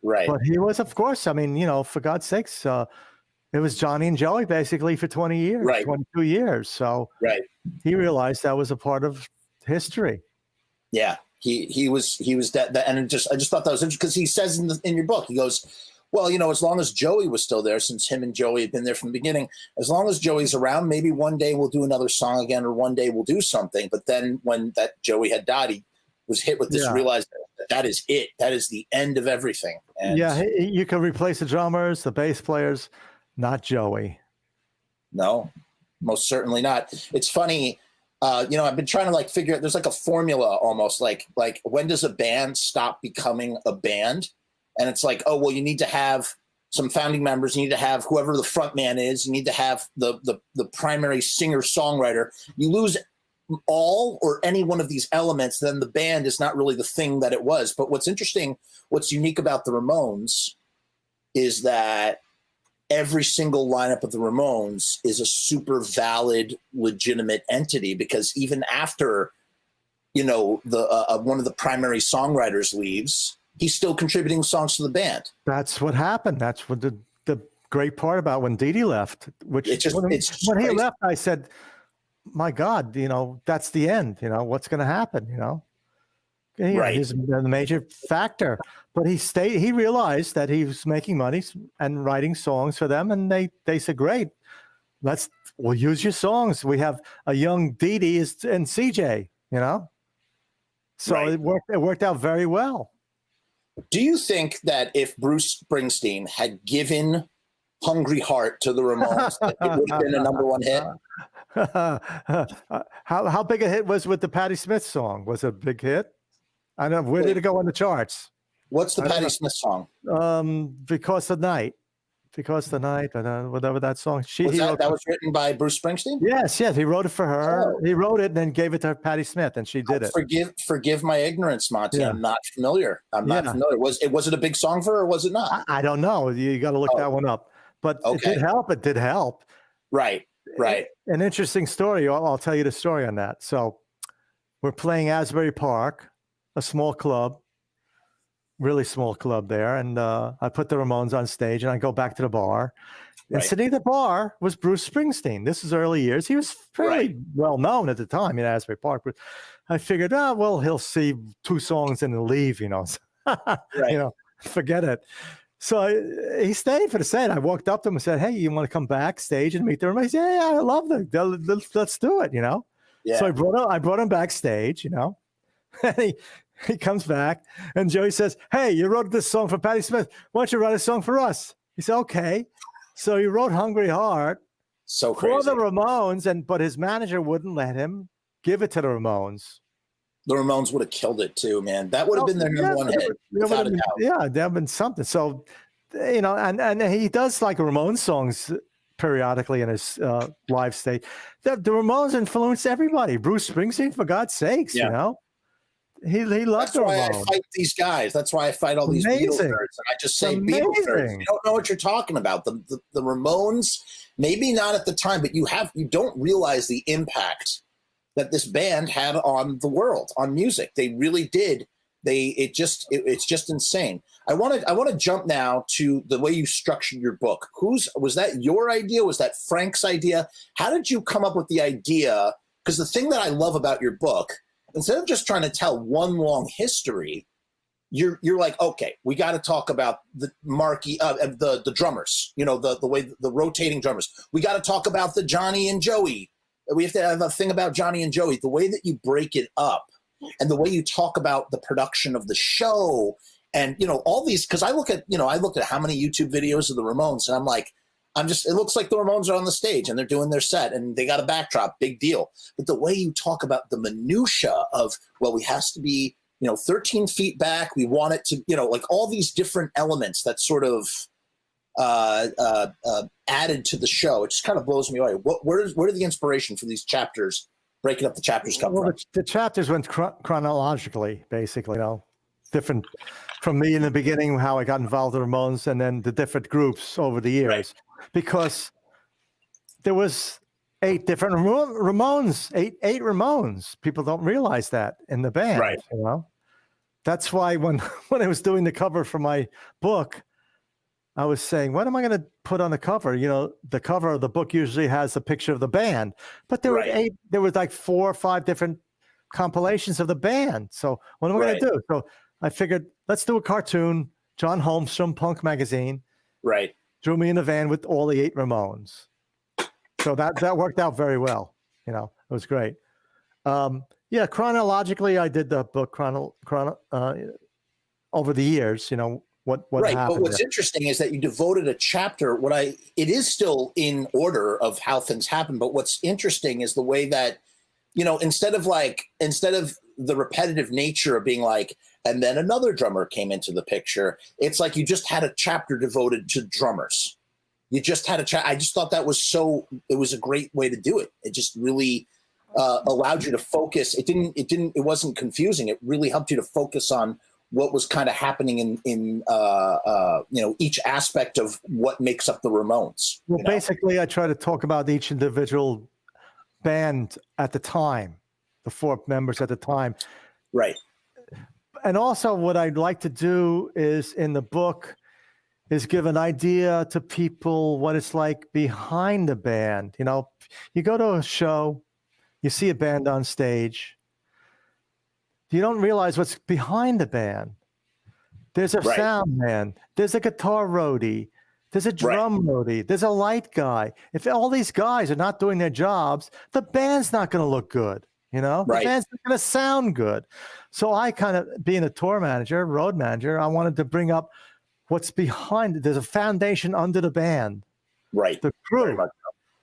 Right. But he was, of course, I mean, for God's sakes, it was Johnny and Joey basically for 20 years, 22 years. So he realized that was a part of history. Yeah, he was that, and I just thought that was interesting because he says in your book, he goes, well, as long as Joey was still there, since him and Joey had been there from the beginning, as long as Joey's around, maybe one day we'll do another song again, or one day we'll do something. But then when that Joey had died, he was hit with this, realized that is it. That is the end of everything. And you can replace the drummers, the bass players, not Joey. No, most certainly not. It's funny. I've been trying to like figure out, there's like a formula almost like when does a band stop becoming a band? And it's like, oh, well, you need to have some founding members. You need to have whoever the front man is. You need to have the primary singer songwriter. You lose all or any one of these elements, then the band is not really the thing that it was. But what's interesting, what's unique about the Ramones is that every single lineup of the Ramones is a super valid, legitimate entity, because even after, the one of the primary songwriters leaves, he's still contributing songs to the band. That's what happened. That's what the great part about when Dee Dee left, which when he left, I said, my God, that's the end. What's going to happen? He's the major factor. But he realized that he was making money and writing songs for them. And they said, great, we'll use your songs. We have a young Dee Dee and CJ, So it worked out very well. Do you think that if Bruce Springsteen had given Hungry Heart to the Ramones, that it would have been a #1 hit? How big a hit was with the Patti Smith song? Was it a big hit? I don't know. Where did it go on the charts? What's the Patti Smith song? Because the Night. Because the Night, whatever that song. That was written by Bruce Springsteen? Yes. He wrote it for her. He wrote it and then gave it to Patti Smith, and she did it. Forgive my ignorance, Monty. Yeah. I'm not familiar. Not familiar. Was it a big song for her, or was it not? I don't know. You got to look that one up. But it did help. It did help. Right. An interesting story. I'll tell you the story on that. So we're playing Asbury Park, a small club. Really small club there, and I put the Ramones on stage, and I go back to the bar, and sitting at the bar was Bruce Springsteen. This is early years. He was fairly well known at the time in Asbury Park, but I figured, he'll see 2 songs and then leave, forget it. So he stayed for the set. I walked up to him and said, "Hey, you want to come backstage and meet the Ramones?" He said, "Yeah, I love them. Let's do it." Yeah. So I brought him backstage, and he comes back, and Joey says, "Hey, you wrote this song for Patti Smith. Why don't you write a song for us?" He said, "Okay." So he wrote Hungry Heart for the Ramones, but his manager wouldn't let him give it to the Ramones. The Ramones would have killed it too, man. That would have been their #1 hit. Without a doubt. Yeah, that'd have been something. So, and he does like Ramones songs periodically in his live state. The Ramones influenced everybody. Bruce Springsteen, for God's sakes, He loved That's why I fight these guys. That's why I fight all these Beatles nerds. And I just say, Beatles nerds, you don't know what you're talking about. The Ramones, maybe not at the time, but you don't realize the impact that this band had on the world, on music. They really did. It's just insane. I want to jump now to the way you structured your book. Was that your idea? Was that Frank's idea? How did you come up with the idea? Because the thing that I love about your book, instead of just trying to tell one long history, you're like, okay, we got to talk about the the drummers, the way the rotating drummers. We got to talk about the Johnny and Joey. We have to have a thing about Johnny and Joey, the way that you break it up and the way you talk about the production of the show and, all these, because I look at how many YouTube videos of the Ramones and I'm like, it looks like the Ramones are on the stage and they're doing their set and they got a backdrop, big deal. But the way you talk about the minutia of, well, we has to be, 13 feet back. We want it to, like all these different elements that sort of added to the show. It just kind of blows me away. Where did the inspiration for these chapters, breaking up the chapters come from? The chapters went chronologically, basically, different from me in the beginning, how I got involved in Ramones, and then the different groups over the years. Right. Because there was 8 different Ramones, eight Ramones. People don't realize that in the band, right? That's why when I was doing the cover for my book, I was saying, what am I going to put on the cover? The cover of the book usually has a picture of the band, but there were 8. There was like 4 or 5 different compilations of the band. So what am I going to do? So I figured, let's do a cartoon. John Holmstrom, Punk Magazine, drew me in the van with all the 8 Ramones. So that worked out very well. It was great. Chronologically, I did the book over the years. What right, happened. But what's interesting is that you devoted a chapter. It is still in order of how things happen. But what's interesting is the way that, instead of the repetitive nature of being like, and then another drummer came into the picture. It's like you just had a chapter devoted to drummers. You just had I just thought that was it was a great way to do it. It just really allowed you to focus. It wasn't confusing. It really helped you to focus on what was kind of happening in each aspect of what makes up the Ramones. Well, basically, I try to talk about each individual band at the time, the 4 members at the time. Right. And also what I'd like to do is in the book is give an idea to people what it's like behind the band. You go to a show, you see a band on stage, you don't realize what's behind the band. There's a sound man, there's a guitar roadie, there's a drum roadie, there's a light guy. If all these guys are not doing their jobs, the band's not going to look good. The band's not going to sound good. So I kind of, being a tour manager, road manager, I wanted to bring up what's behind it. There's a foundation under the band, the crew.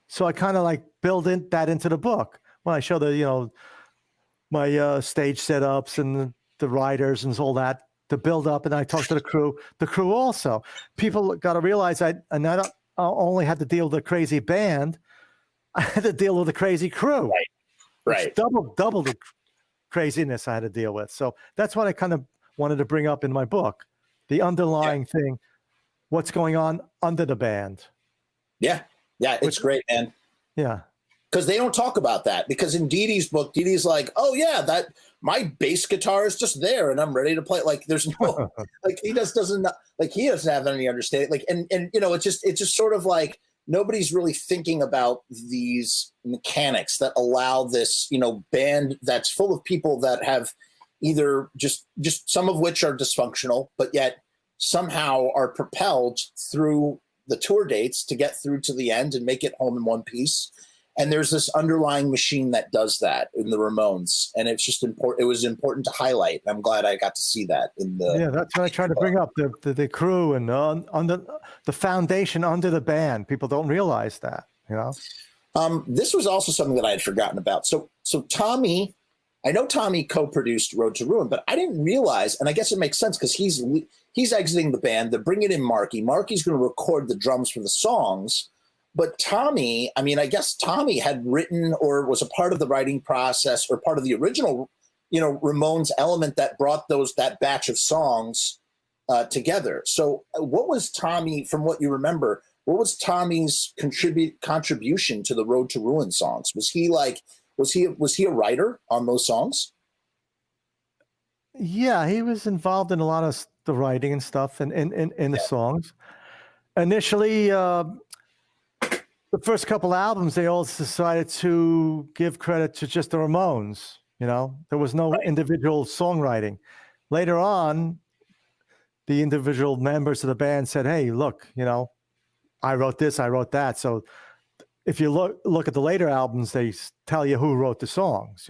So I kind of like build that into the book when I show the my stage setups and the riders and all that, the build up, and I talk to the crew also. People got to realize I not only had to deal with a crazy band, I had to deal with a crazy crew. Right. Double the craziness I had to deal with. So that's what I kind of wanted to bring up in my book. The underlying thing, what's going on under the band. Yeah, it's great, man. Yeah. Because they don't talk about that. Because in Dee Dee's book, Dee Dee's like, oh yeah, that my bass guitar is just there and I'm ready to play. Like there's no he doesn't have any understanding. Like and it's just sort of like nobody's really thinking about these mechanics that allow this, band that's full of people that have either just some of which are dysfunctional, but yet somehow are propelled through the tour dates to get through to the end and make it home in one piece. And there's this underlying machine that does that in the Ramones, and it's just important. It was important to highlight. I'm glad I got to see that in the. Yeah, that's what I try to bring up the crew and under the foundation under the band. People don't realize that, This was also something that I had forgotten about. So Tommy, I know Tommy co-produced Road to Ruin, but I didn't realize, and I guess it makes sense because he's exiting the band. They're bringing in Marky. Marky's going to record the drums for the songs. But Tommy, I guess Tommy had written or was a part of the writing process or part of the original, Ramones element that brought that batch of songs together. So what was Tommy, from what you remember, what was Tommy's contribution to the Road to Ruin songs? Was he a writer on those songs? Yeah, he was involved in a lot of the writing and stuff in the songs. Initially, the first couple albums, they all decided to give credit to just the Ramones. There was no individual songwriting. Later on, the individual members of the band said, "Hey, look, I wrote this, I wrote that." So if you look at the later albums, they tell you who wrote the songs.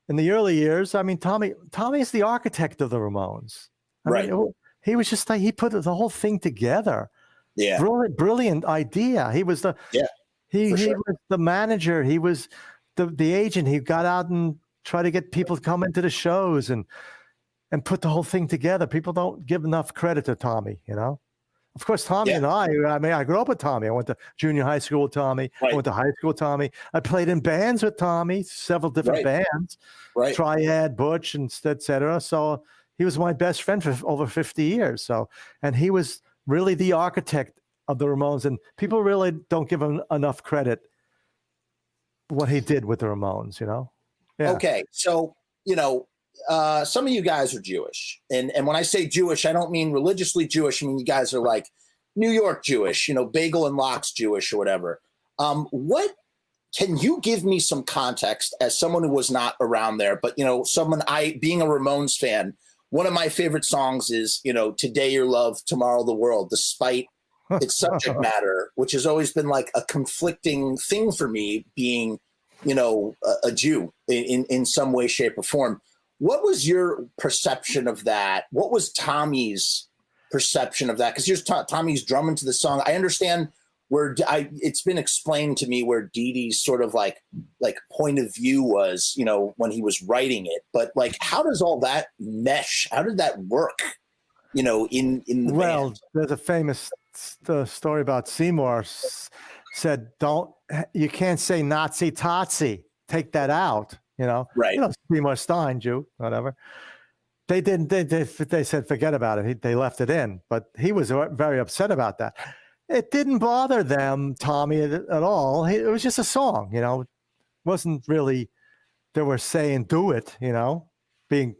In the early years, I mean, Tommy is the architect of the Ramones. I Right. mean, he was just like, he put the whole thing together. Yeah. Brilliant idea. He was he was the manager. He was the agent. He got out and tried to get people to come into the shows and put the whole thing together. People don't give enough credit to Tommy, Of course, Tommy and I mean, I grew up with Tommy. I went to junior high school with Tommy. Right. I went to high school with Tommy. I played in bands with Tommy, several different bands, Triad, Butch, and et cetera. So he was my best friend for over 50 years. So, and he was really the architect of the Ramones. And people really don't give him enough credit what he did with the Ramones, Yeah. Okay. So, some of you guys are Jewish. And when I say Jewish, I don't mean religiously Jewish. I mean, you guys are like New York Jewish, Bagel and Lox Jewish or whatever. What can you give me some context as someone who was not around there, but, being a Ramones fan, one of my favorite songs is, Today Your Love, Tomorrow the World, despite its subject matter, which has always been like a conflicting thing for me being, a Jew in some way, shape or form. What was your perception of that? What was Tommy's perception of that? Because here's Tommy's drumming to the song. I understand it's been explained to me where Dee Dee's sort of like point of view was, when he was writing it. But like, how does all that mesh? How did that work? In the band? There's a famous story about Seymour said, you can't say Nazi Totsy. Take that out. Right. Seymour Stein, Jew, whatever. They didn't. They said forget about it. They left it in, but he was very upset about that. It didn't bother them, Tommy, at all. It was just a song, It wasn't really they were saying do it,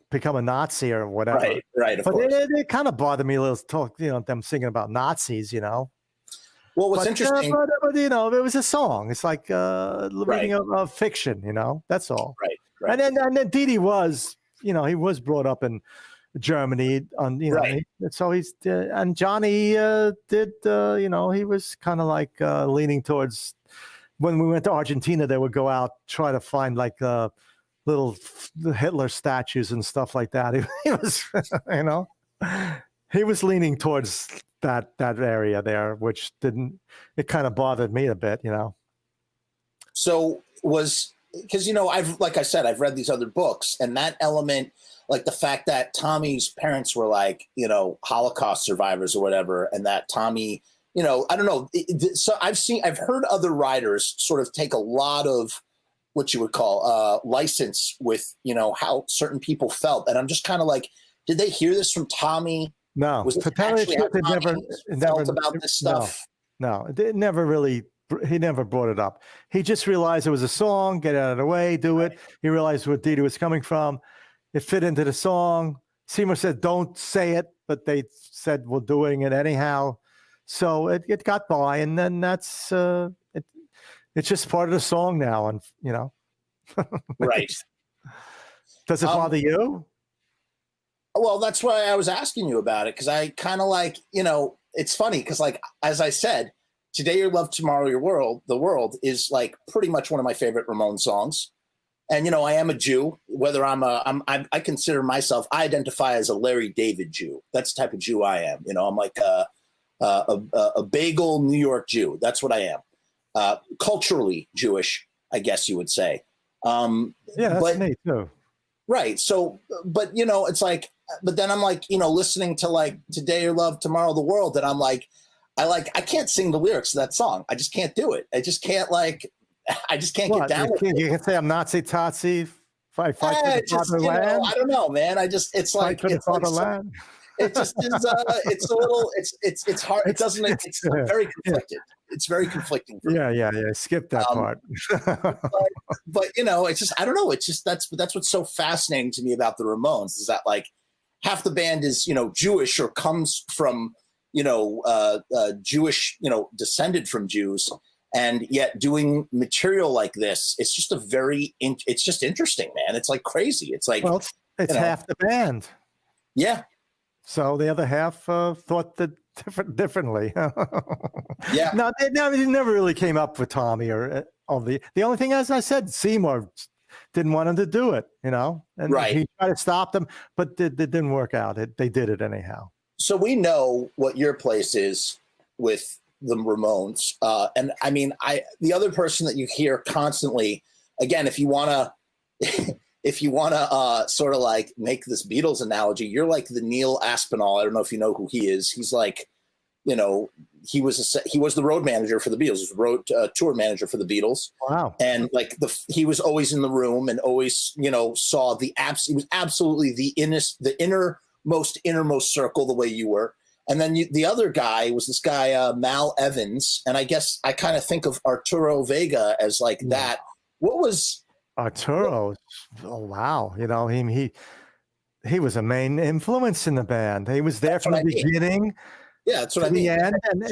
become a Nazi or whatever. Right. Of but course. It kind of bothered me a little talk, them singing about Nazis, Well, what's interesting, but it was a song. It's like reading of fiction, That's all. Right. And then Dee Dee was, he was brought up in Germany, so he's and Johnny did, he was kind of like leaning towards. When we went to Argentina, they would go out try to find like little Hitler statues and stuff like that. He was, he was leaning towards that area there, which it kind of bothered me a bit, So because, like I said, I've read these other books, and that element, like the fact that Tommy's parents were like, Holocaust survivors or whatever, and that Tommy, I don't know. So I've heard other writers sort of take a lot of what you would call license with, how certain people felt. And I'm just kind of like, did they hear this from Tommy? No, Was to tell you the truth, it felt about this stuff? No, it never really. He never brought it up. He just realized it was a song. Get out of the way, do it. He realized where Dee Dee was coming from. It fit into the song. Seymour said, "Don't say it," but they said, "We're doing it anyhow." So it got by, and then that's it. It's just part of the song now, and Right. Does it bother you? Well, that's why I was asking you about it, because I kind of like, it's funny because, like, as I said, Today Your Love, Tomorrow Your World, the World is like pretty much one of my favorite Ramones songs. And, I am a Jew, whether I consider myself, I identify as a Larry David Jew. That's the type of Jew I am. I'm like a bagel New York Jew. That's what I am. Culturally Jewish, I guess you would say. That's me too. Right. So, but, it's like, but then I'm like, listening to like Today Your Love, Tomorrow the World. And I'm like, I can't sing the lyrics to that song. I just can't do it. I just can't get down with it. You can say I'm Nazi Totsy. Fight for the fatherland. I don't know, man. It's like, it's fatherland. It just is, it's a little, it's hard. It doesn't, it's very conflicted. It's very conflicting. Yeah. Skip that part. but it's just, I don't know. It's just, that's what's so fascinating to me about the Ramones is that like half the band is, Jewish or comes from, Jewish, descended from Jews, and yet doing material like this, it's just it's just interesting, man. It's like crazy. It's like, well, it's half the band. Yeah. So the other half thought that differently. Yeah. No, they never really came up with Tommy or the only thing, as I said, Seymour didn't want him to do it, and Right. he tried to stop them, but it didn't work out. They did it anyhow. So we know what your place is with the Ramones. And I mean, the other person that you hear constantly, again, if you want to sort of like make this Beatles analogy, you're like the Neil Aspinall. I don't know if you know who he is. He's like, he was the road manager for the Beatles. He was road tour manager for the Beatles. Wow. And like he was always in the room and always, saw he was absolutely the innermost circle, the way you were. And then the other guy was this guy, Mal Evans. And I guess I kind of think of Arturo Vega as like that. What was Arturo? Oh, wow. He was a main influence in the band. He was there from the beginning. Yeah, that's what I mean. The end, and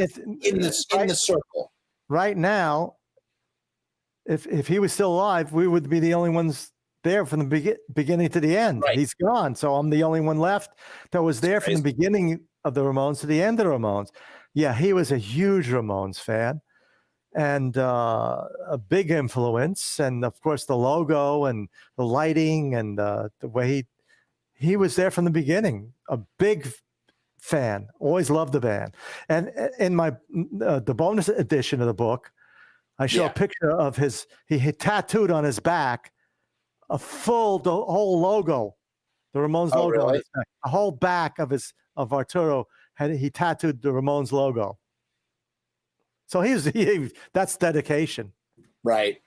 in the circle. Right now, if he was still alive, we would be the only ones there from the beginning to the end. Right. He's gone, so I'm the only one left that was there from the beginning of the Ramones to the end of the Ramones. Yeah, he was a huge Ramones fan, and a big influence, and of course the logo and the lighting and the way he was there from the beginning. A big fan, always loved the band. And in my the bonus edition of the book, I show a picture of he had tattooed on his back the whole logo, the Ramones logo. Really? On his back. The whole back of Arturo he tattooed the Ramones logo. So that's dedication. Right.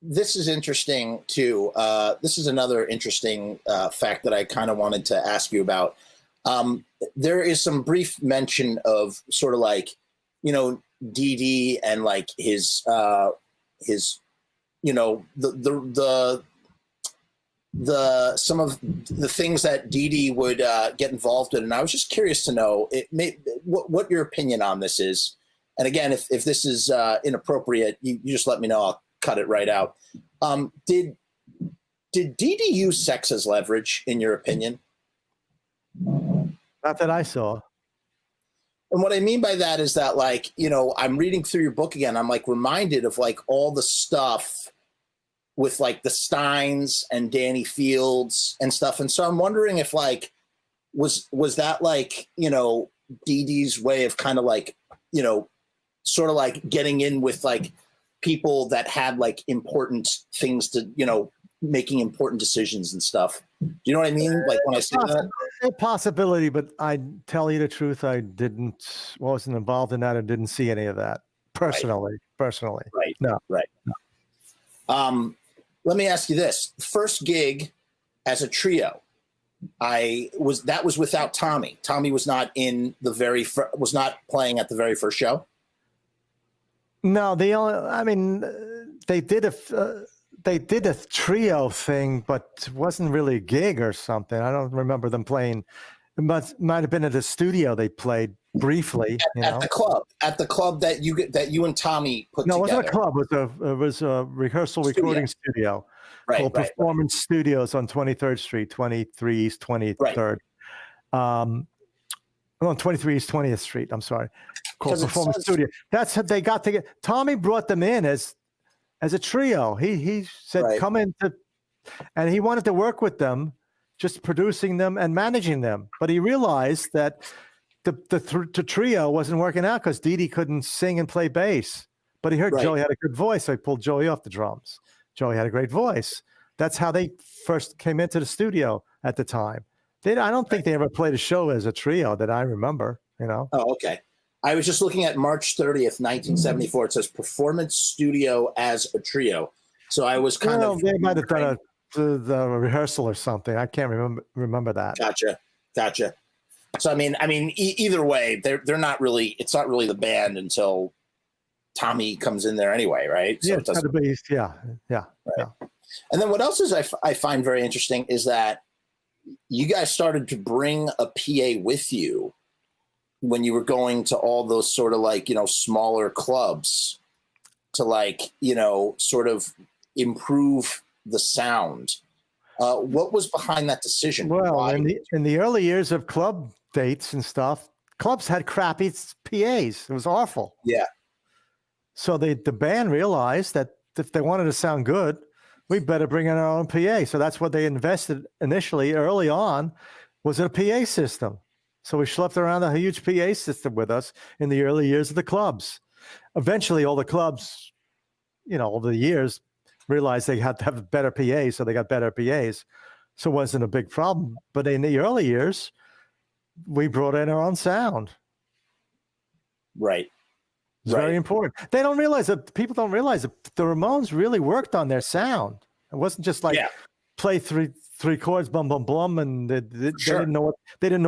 This is interesting too. This is another interesting fact that I kind of wanted to ask you about. There is some brief mention of sort of like, Dee Dee and like his some of the things that Dee Dee would get involved in. And I was just curious to know what your opinion on this is. And again, if this is inappropriate, you just let me know. I'll cut it right out. Did Dee Dee use sex as leverage, in your opinion? Not that I saw. And what I mean by that is that, like, I'm reading through your book again. I'm like reminded of like all the stuff with like the Steins and Danny Fields and stuff. And so I'm wondering if like, was that like, Dee Dee's way of kind of like, sort of like getting in with like people that had like important things to, making important decisions and stuff. Do you know what I mean? Like when I say that? A possibility, but I tell you the truth, I wasn't involved in that. I didn't see any of that personally. Right. No. Right. Let me ask you this. First gig as a trio, that was without Tommy. Tommy was not was not playing at the very first show. No, they did a trio thing, but it wasn't really a gig or something. I don't remember them playing. It might have been at a studio they played briefly. At the club that you and Tommy put together. No, it wasn't a club. It was a rehearsal recording studio called Performance Studios on 23rd Street, 23 East 23rd. On 23 East 20th Street. I'm sorry. Called Performance Studio. That's how they got together. Tommy brought them in as a trio. He said, come in and he wanted to work with them, just producing them and managing them. But he realized that the trio wasn't working out because Dee Dee couldn't sing and play bass. But he heard Joey had a good voice, so he pulled Joey off the drums. Joey had a great voice. That's how they first came into the studio at the time. I don't think they ever played a show as a trio that I remember, Oh, okay. I was just looking at March 30th, 1974. It says Performance Studio as a trio. So I was kind of... They might have done the rehearsal or something. I can't remember that. Gotcha. So, I mean, either way, they're not really... It's not really the band until Tommy comes in there anyway, right? So it's got to be, yeah. And then what else is I find very interesting is that you guys started to bring a PA with you when you were going to all those sort of like, smaller clubs to like, sort of improve the sound. What was behind that decision? Well, Why? in the early years of club dates and stuff, clubs had crappy PAs. It was awful. Yeah. So the band realized that if they wanted to sound good, we better bring in our own PA. So that's what they invested initially, early on, was in a PA system. So we schlepped around a huge PA system with us in the early years of the clubs. Eventually, all the clubs, over the years, realized they had to have better PAs, so they got better PAs. So it wasn't a big problem. But in the early years, we brought in our own sound. Right. It's very important. People don't realize that the Ramones really worked on their sound. It wasn't just like play three chords, bum bum blum, and they didn't know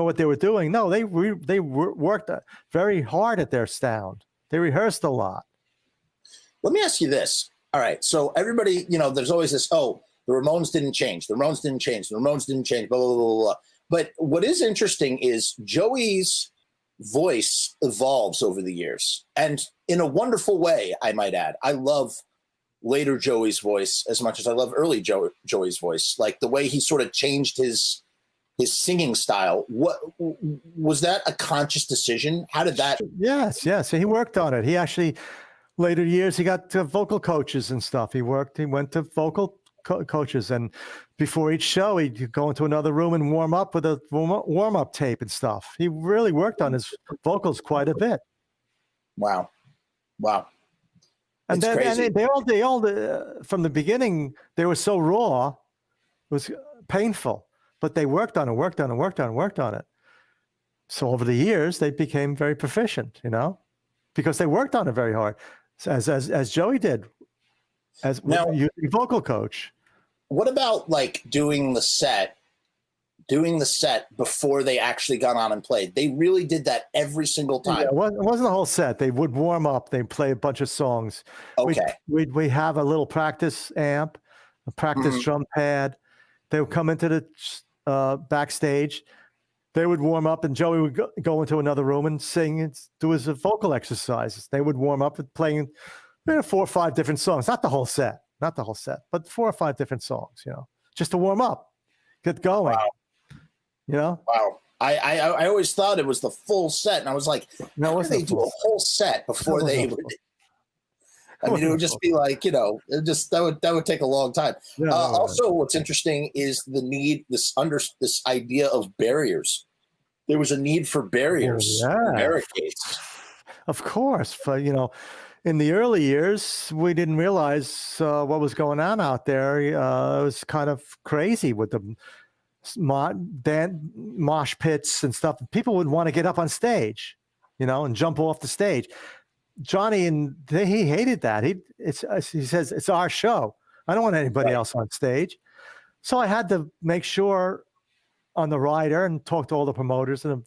what they were doing. No, they worked very hard at their sound. They rehearsed a lot. Let me ask you this. All right, so everybody, there's always this. Oh, the Ramones didn't change. The Ramones didn't change. The Ramones didn't change. Blah blah blah blah. Blah. But what is interesting is Joey's voice evolves over the years, and in a wonderful way, I might add. I love later Joey's voice as much as I love early Joey's voice. Like the way he sort of changed his singing style. What was that a conscious decision? How did that? Yes. He worked on it. He actually later years he got vocal coaches and stuff. He went to vocal coaches, and before each show he'd go into another room and warm up with a warm-up tape and stuff. He really worked on his vocals quite a bit. Wow. And then they all from the beginning they were so raw, it was painful, but they worked on it. So over the years they became very proficient, because they worked on it very hard, as Joey did, as a vocal coach. What about like doing the set before they actually got on and played? They really did that every single time. Yeah, it wasn't a whole set. They would warm up. They'd play a bunch of songs. Okay. We have a little practice amp, a practice drum pad. They would come into the backstage. They would warm up, and Joey would go into another room and sing and do his vocal exercises. They would warm up with playing 4 or 5 different songs. Not the whole set, but 4 or 5 different songs, just to warm up, get going. Wow. Wow. I always thought it was the full set, and I was like, how do they do a whole set before they would? I mean, it would just be like, that would take a long time. Also, what's interesting is the need, this idea of barriers. There was a need for barriers, barricades. Of course, but in the early years, we didn't realize what was going on out there. It was kind of crazy with the mosh pits and stuff. People would want to get up on stage, and jump off the stage. Johnny he hated that. He says it's our show. I don't want anybody else on stage. So I had to make sure on the rider and talk to all the promoters and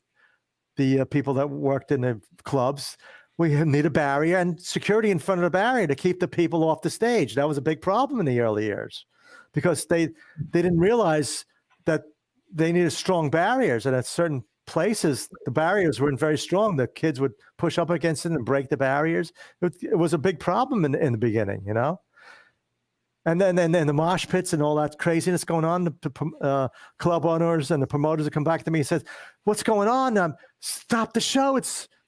the people that worked in the clubs. We need a barrier and security in front of the barrier to keep the people off the stage. That was a big problem in the early years because they didn't realize that they needed strong barriers, and at certain places the barriers weren't very strong. The kids would push up against it and break the barriers. It was a big problem in the beginning, And then the mosh pits and all that craziness going on. The club owners and the promoters would come back to me and says, "What's going on? Stop the show!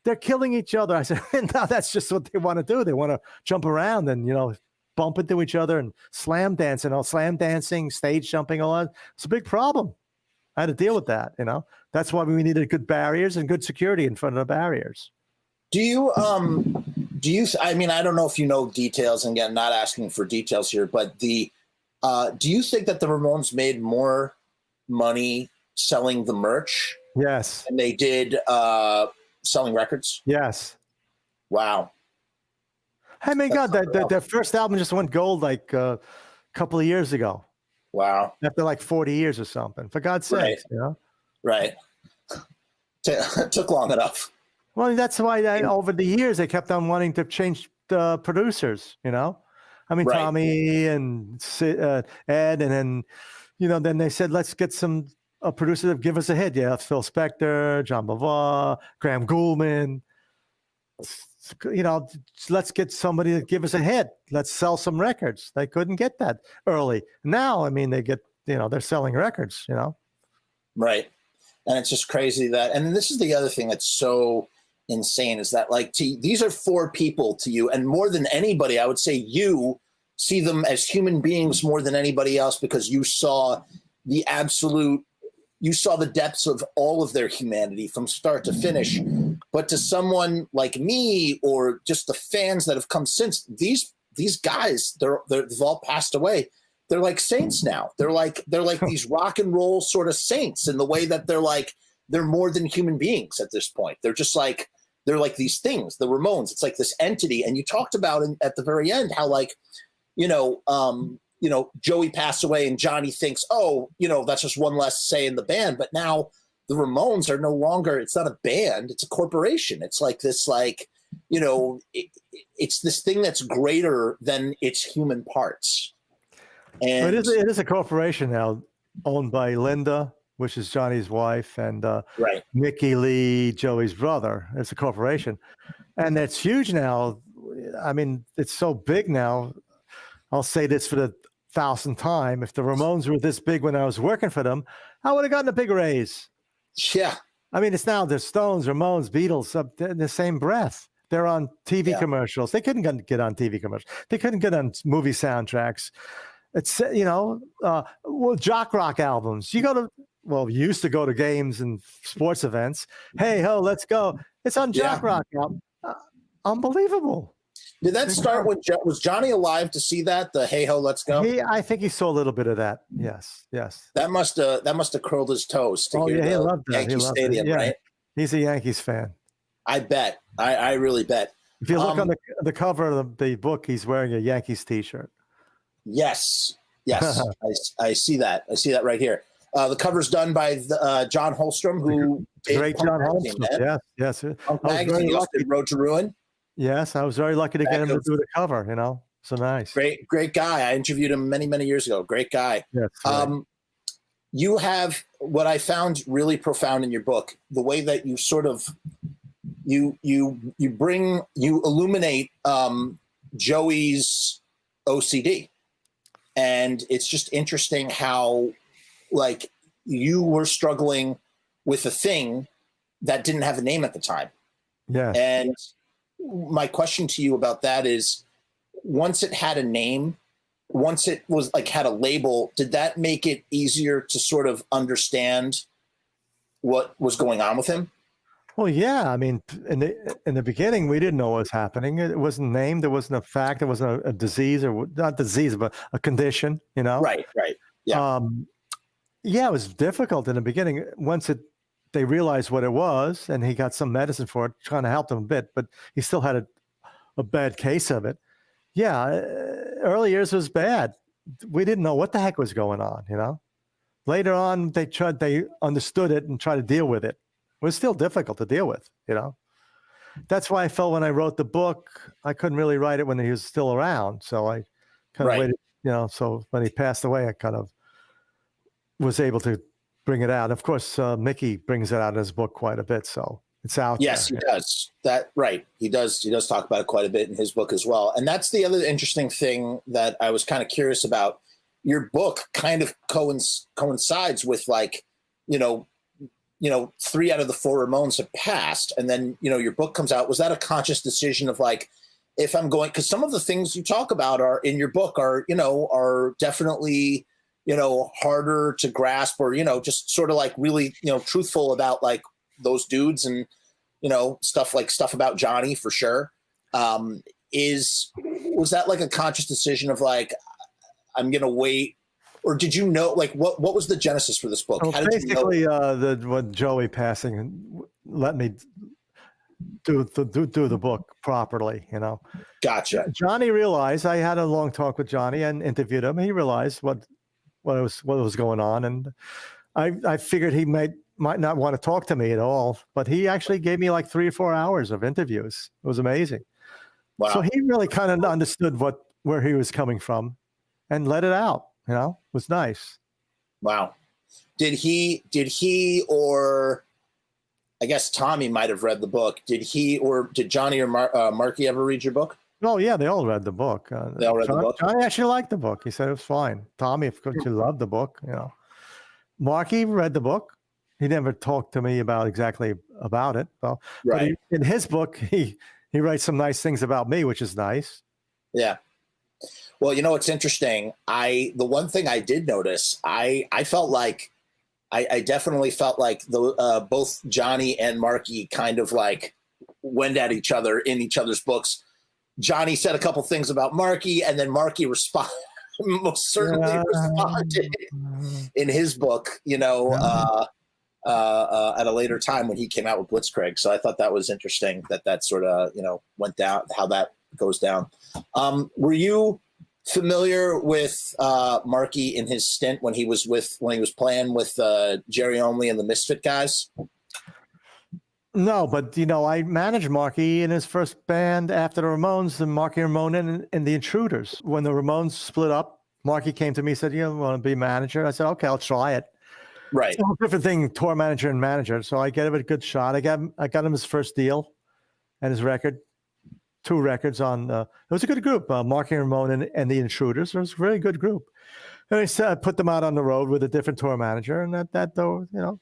They're killing each other." I said, "No, that's just what they want to do. They want to jump around and bump into each other and slam dancing, stage jumping, all that. It's a big problem. I had to deal with that. That's why we needed good barriers and good security in front of the barriers." Do you, I mean, I don't know if you know details, and again, not asking for details here, but do you think that the Ramones made more money selling the merch? Yes. Than they did selling records? Yes. Wow. Hey, my God, their first album just went gold like a couple of years ago. Wow. After like 40 years or something. For God's sake, Right. Took long enough. Well, that's why over the years they kept on wanting to change the producers, I mean, right. Tommy and Ed, and then, then they said, let's get a producer to give us a hit. Yeah, Phil Spector, John Bavois, Graham Gouldman. Let's get somebody to give us a hit. Let's sell some records. They couldn't get that early. Now, I mean, they get, they're selling records, Right. And it's just crazy that, and this is the other thing that's so insane is that like these are 4 people to you, and more than anybody, I would say you see them as human beings more than anybody else, because you saw the depths of all of their humanity from start to finish. But to someone like me, or just the fans that have come since, these guys, they've all passed away. They're like saints now. They're like these rock and roll sort of saints in the way that they're more than human beings at this point. They're like these things, the Ramones. It's like this entity. And you talked about at the very end how like, Joey passed away and Johnny thinks, that's just one less say in the band. But now the Ramones are no longer, it's not a band, it's a corporation. It's like this, it's this thing that's greater than its human parts. And it is a corporation now, owned by Linda, which is Johnny's wife, and right. Mickey Lee, Joey's brother. It's a corporation, and it's huge now. I mean, it's so big now. I'll say this for the 1,000th time: if the Ramones were this big when I was working for them, I would have gotten a big raise. Yeah. I mean, it's now the Stones, Ramones, Beatles, in the same breath. They're on TV commercials. They couldn't get on TV commercials. They couldn't get on movie soundtracks. It's, jock rock albums. You used to go to games and sports events. Hey, ho, let's go. It's on jock rock album. Unbelievable. Did that start when was Johnny alive to see that? The Hey Ho, Let's Go? I think he saw a little bit of that. Yes. That must have curled his toes to hear he loved that. Yankee Stadium, right? He's a Yankees fan. I bet. I really bet. If you look on the cover of the book, he's wearing a Yankees t-shirt. Yes. I see that. I see that right here. The cover's done by John Holstrom, who great John Holstrom. Yes. Magazine did Road to Ruin. Yes, I was very lucky to get him to do the cover. So nice. Great guy. I interviewed him many, many years ago. Great guy. Yes. Right. You have what I found really profound in your book, the way that you sort of you illuminate Joey's OCD. And it's just interesting how, like, you were struggling with a thing that didn't have a name at the time. Yeah. And my question to you about that is, once it had a name, once it was like had a label, did that make it easier to sort of understand what was going on with him? Well, yeah. I mean, in the beginning, we didn't know what was happening. It wasn't named. It wasn't a fact. It wasn't a disease, or not disease, but a condition. Right. Yeah. Yeah, it was difficult in the beginning. Once they realized what it was, and he got some medicine for it, trying to help him a bit, but he still had a bad case of it. Yeah, early years was bad. We didn't know what the heck was going on. Later on, they understood it and tried to deal with it. It was still difficult to deal with, That's why I felt when I wrote the book, I couldn't really write it when he was still around. So I kind of waited, so when he passed away, I kind of was able to bring it out. Of course, Mickey brings it out in his book quite a bit. So it's out. Yes, he does. Right. He does talk about it quite a bit in his book as well. And that's the other interesting thing that I was kind of curious about. Your book kind of coincides with, like, 3 out of the 4 Ramones have passed. And then, your book comes out. Was that a conscious decision of, like, if I'm going, because some of the things you talk about are in your book are definitely, harder to grasp, or, just sort of like really, truthful about, like, those dudes and, stuff about Johnny for sure. Was that like a conscious decision of, like, I'm going to wait? Or did you know, like, what was the genesis for this book? Well, how did basically, you know? When Joey passing let me do the book properly, Gotcha. Johnny realized, I had a long talk with Johnny and interviewed him. He realized what was going on, and I figured he might not want to talk to me at all, but he actually gave me like 3 or 4 hours of interviews. It was amazing. Wow. So he really kind of understood where he was coming from and let it out. It was nice. Wow. Did he, or I guess Tommy might have read the book. Did Johnny or Marky ever read your book? Oh yeah, they all read the book. They all read the book? Johnny actually liked the book. He said it was fine. Tommy, of course, you loved the book. You know, Marky read the book. He never talked to me about exactly about it. Well, Right. but in his book, he writes some nice things about me, which is nice. Yeah. Well, you know, it's interesting. The one thing I did notice, I felt like, I definitely felt like both Johnny and Marky kind of like went at each other in each other's books. Johnny said a couple things about Marky, and then Marky most certainly responded in his book, you know, at a later time when he came out with Blitzkrieg. So I thought that was interesting that sort of, you know, went down, how that goes down. Were you familiar with Marky in his stint when he was playing with Jerry Only and the Misfit Guys? No, but you know, I managed Marky in his first band after the Ramones, and Marky Ramone and the Intruders. When the Ramones split up, Marky came to me and said, "You want to be manager?" I said, "Okay, I'll try it." Right. It's a different thing, tour manager and manager. So I gave it a good shot. I got him his first deal and his record, 2 records on. It was a good group, Marky Ramone and the Intruders. It was a really good group. And I said, I put them out on the road with a different tour manager, and that though, you know,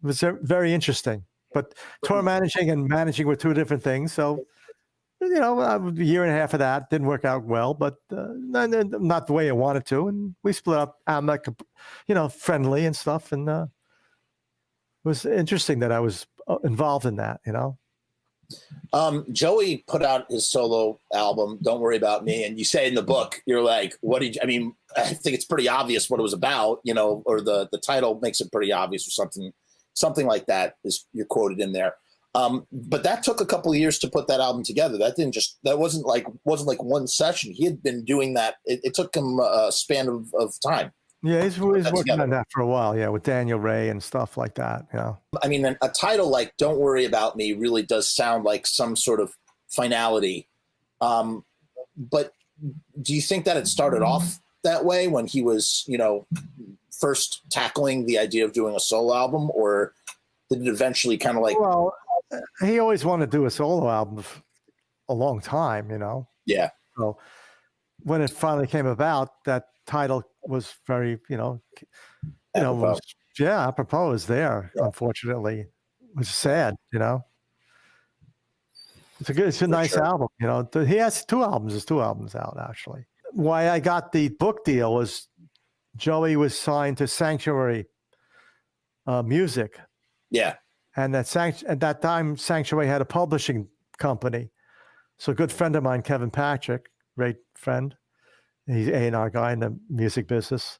was very interesting. But tour managing and managing were 2 different things. So, you know, a year and a half of that didn't work out well, but not the way I wanted to. And we split up. I'm like, you know, friendly and stuff. And it was interesting that I was involved in that, you know. Joey put out his solo album, Don't Worry About Me. And you say in the book, you're like, I mean, I think it's pretty obvious what it was about, you know, or the title makes it pretty obvious, or something like that is you're quoted in there. But that took a couple of years to put that album together. That wasn't like one session. He had been doing that. It took him a span of time. Yeah, he's working on that for a while. Yeah, with Daniel Ray and stuff like that. Yeah. I mean, a title like Don't Worry About Me really does sound like some sort of finality. But do you think that it started off that way when he was, you know, first tackling the idea of doing a solo album, or did it eventually kind of like? Well, he always wanted to do a solo album for a long time, you know. Yeah. So when it finally came about, that title was very, apropos. Apropos is there. Yeah. Unfortunately, it was sad, you know. It's a nice album, you know. He has 2 albums. There's 2 albums out actually. Why I got the book deal was Joey was signed to Sanctuary Music. Yeah. And at that time, Sanctuary had a publishing company. So a good friend of mine, Kevin Patrick, great friend, he's A&R guy in the music business,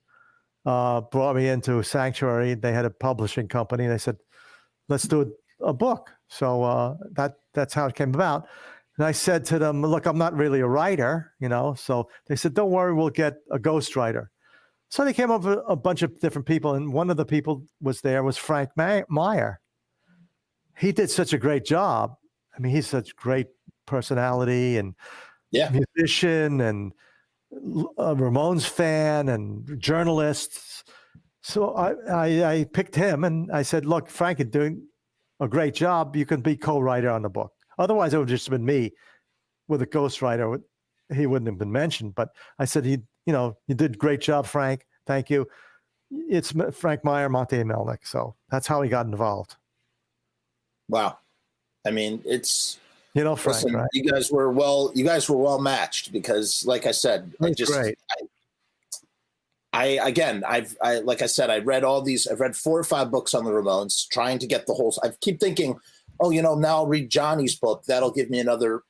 brought me into Sanctuary. They had a publishing company. They said, let's do a book. So that's how it came about. And I said to them, look, I'm not really a writer, you know. So they said, don't worry, we'll get a ghostwriter. So they came up with a bunch of different people. And one of the people was Frank Meyer. He did such a great job. I mean, he's such great personality and musician and a Ramones fan and journalist. So I picked him and I said, look, Frank is doing a great job. You can be co-writer on the book. Otherwise, it would just have been me with a ghostwriter. He wouldn't have been mentioned. But I said, you did a great job, Frank. Thank you. It's Frank Meyer, Monte A, Melnick. So that's how he got involved. Wow. I mean, it's, Frank, listen, right? you guys were well matched because, like I said, great. Like I said, I've read 4 or 5 books on the Ramones, trying to get the whole. I keep thinking, now I'll read Johnny's book. That'll give me another,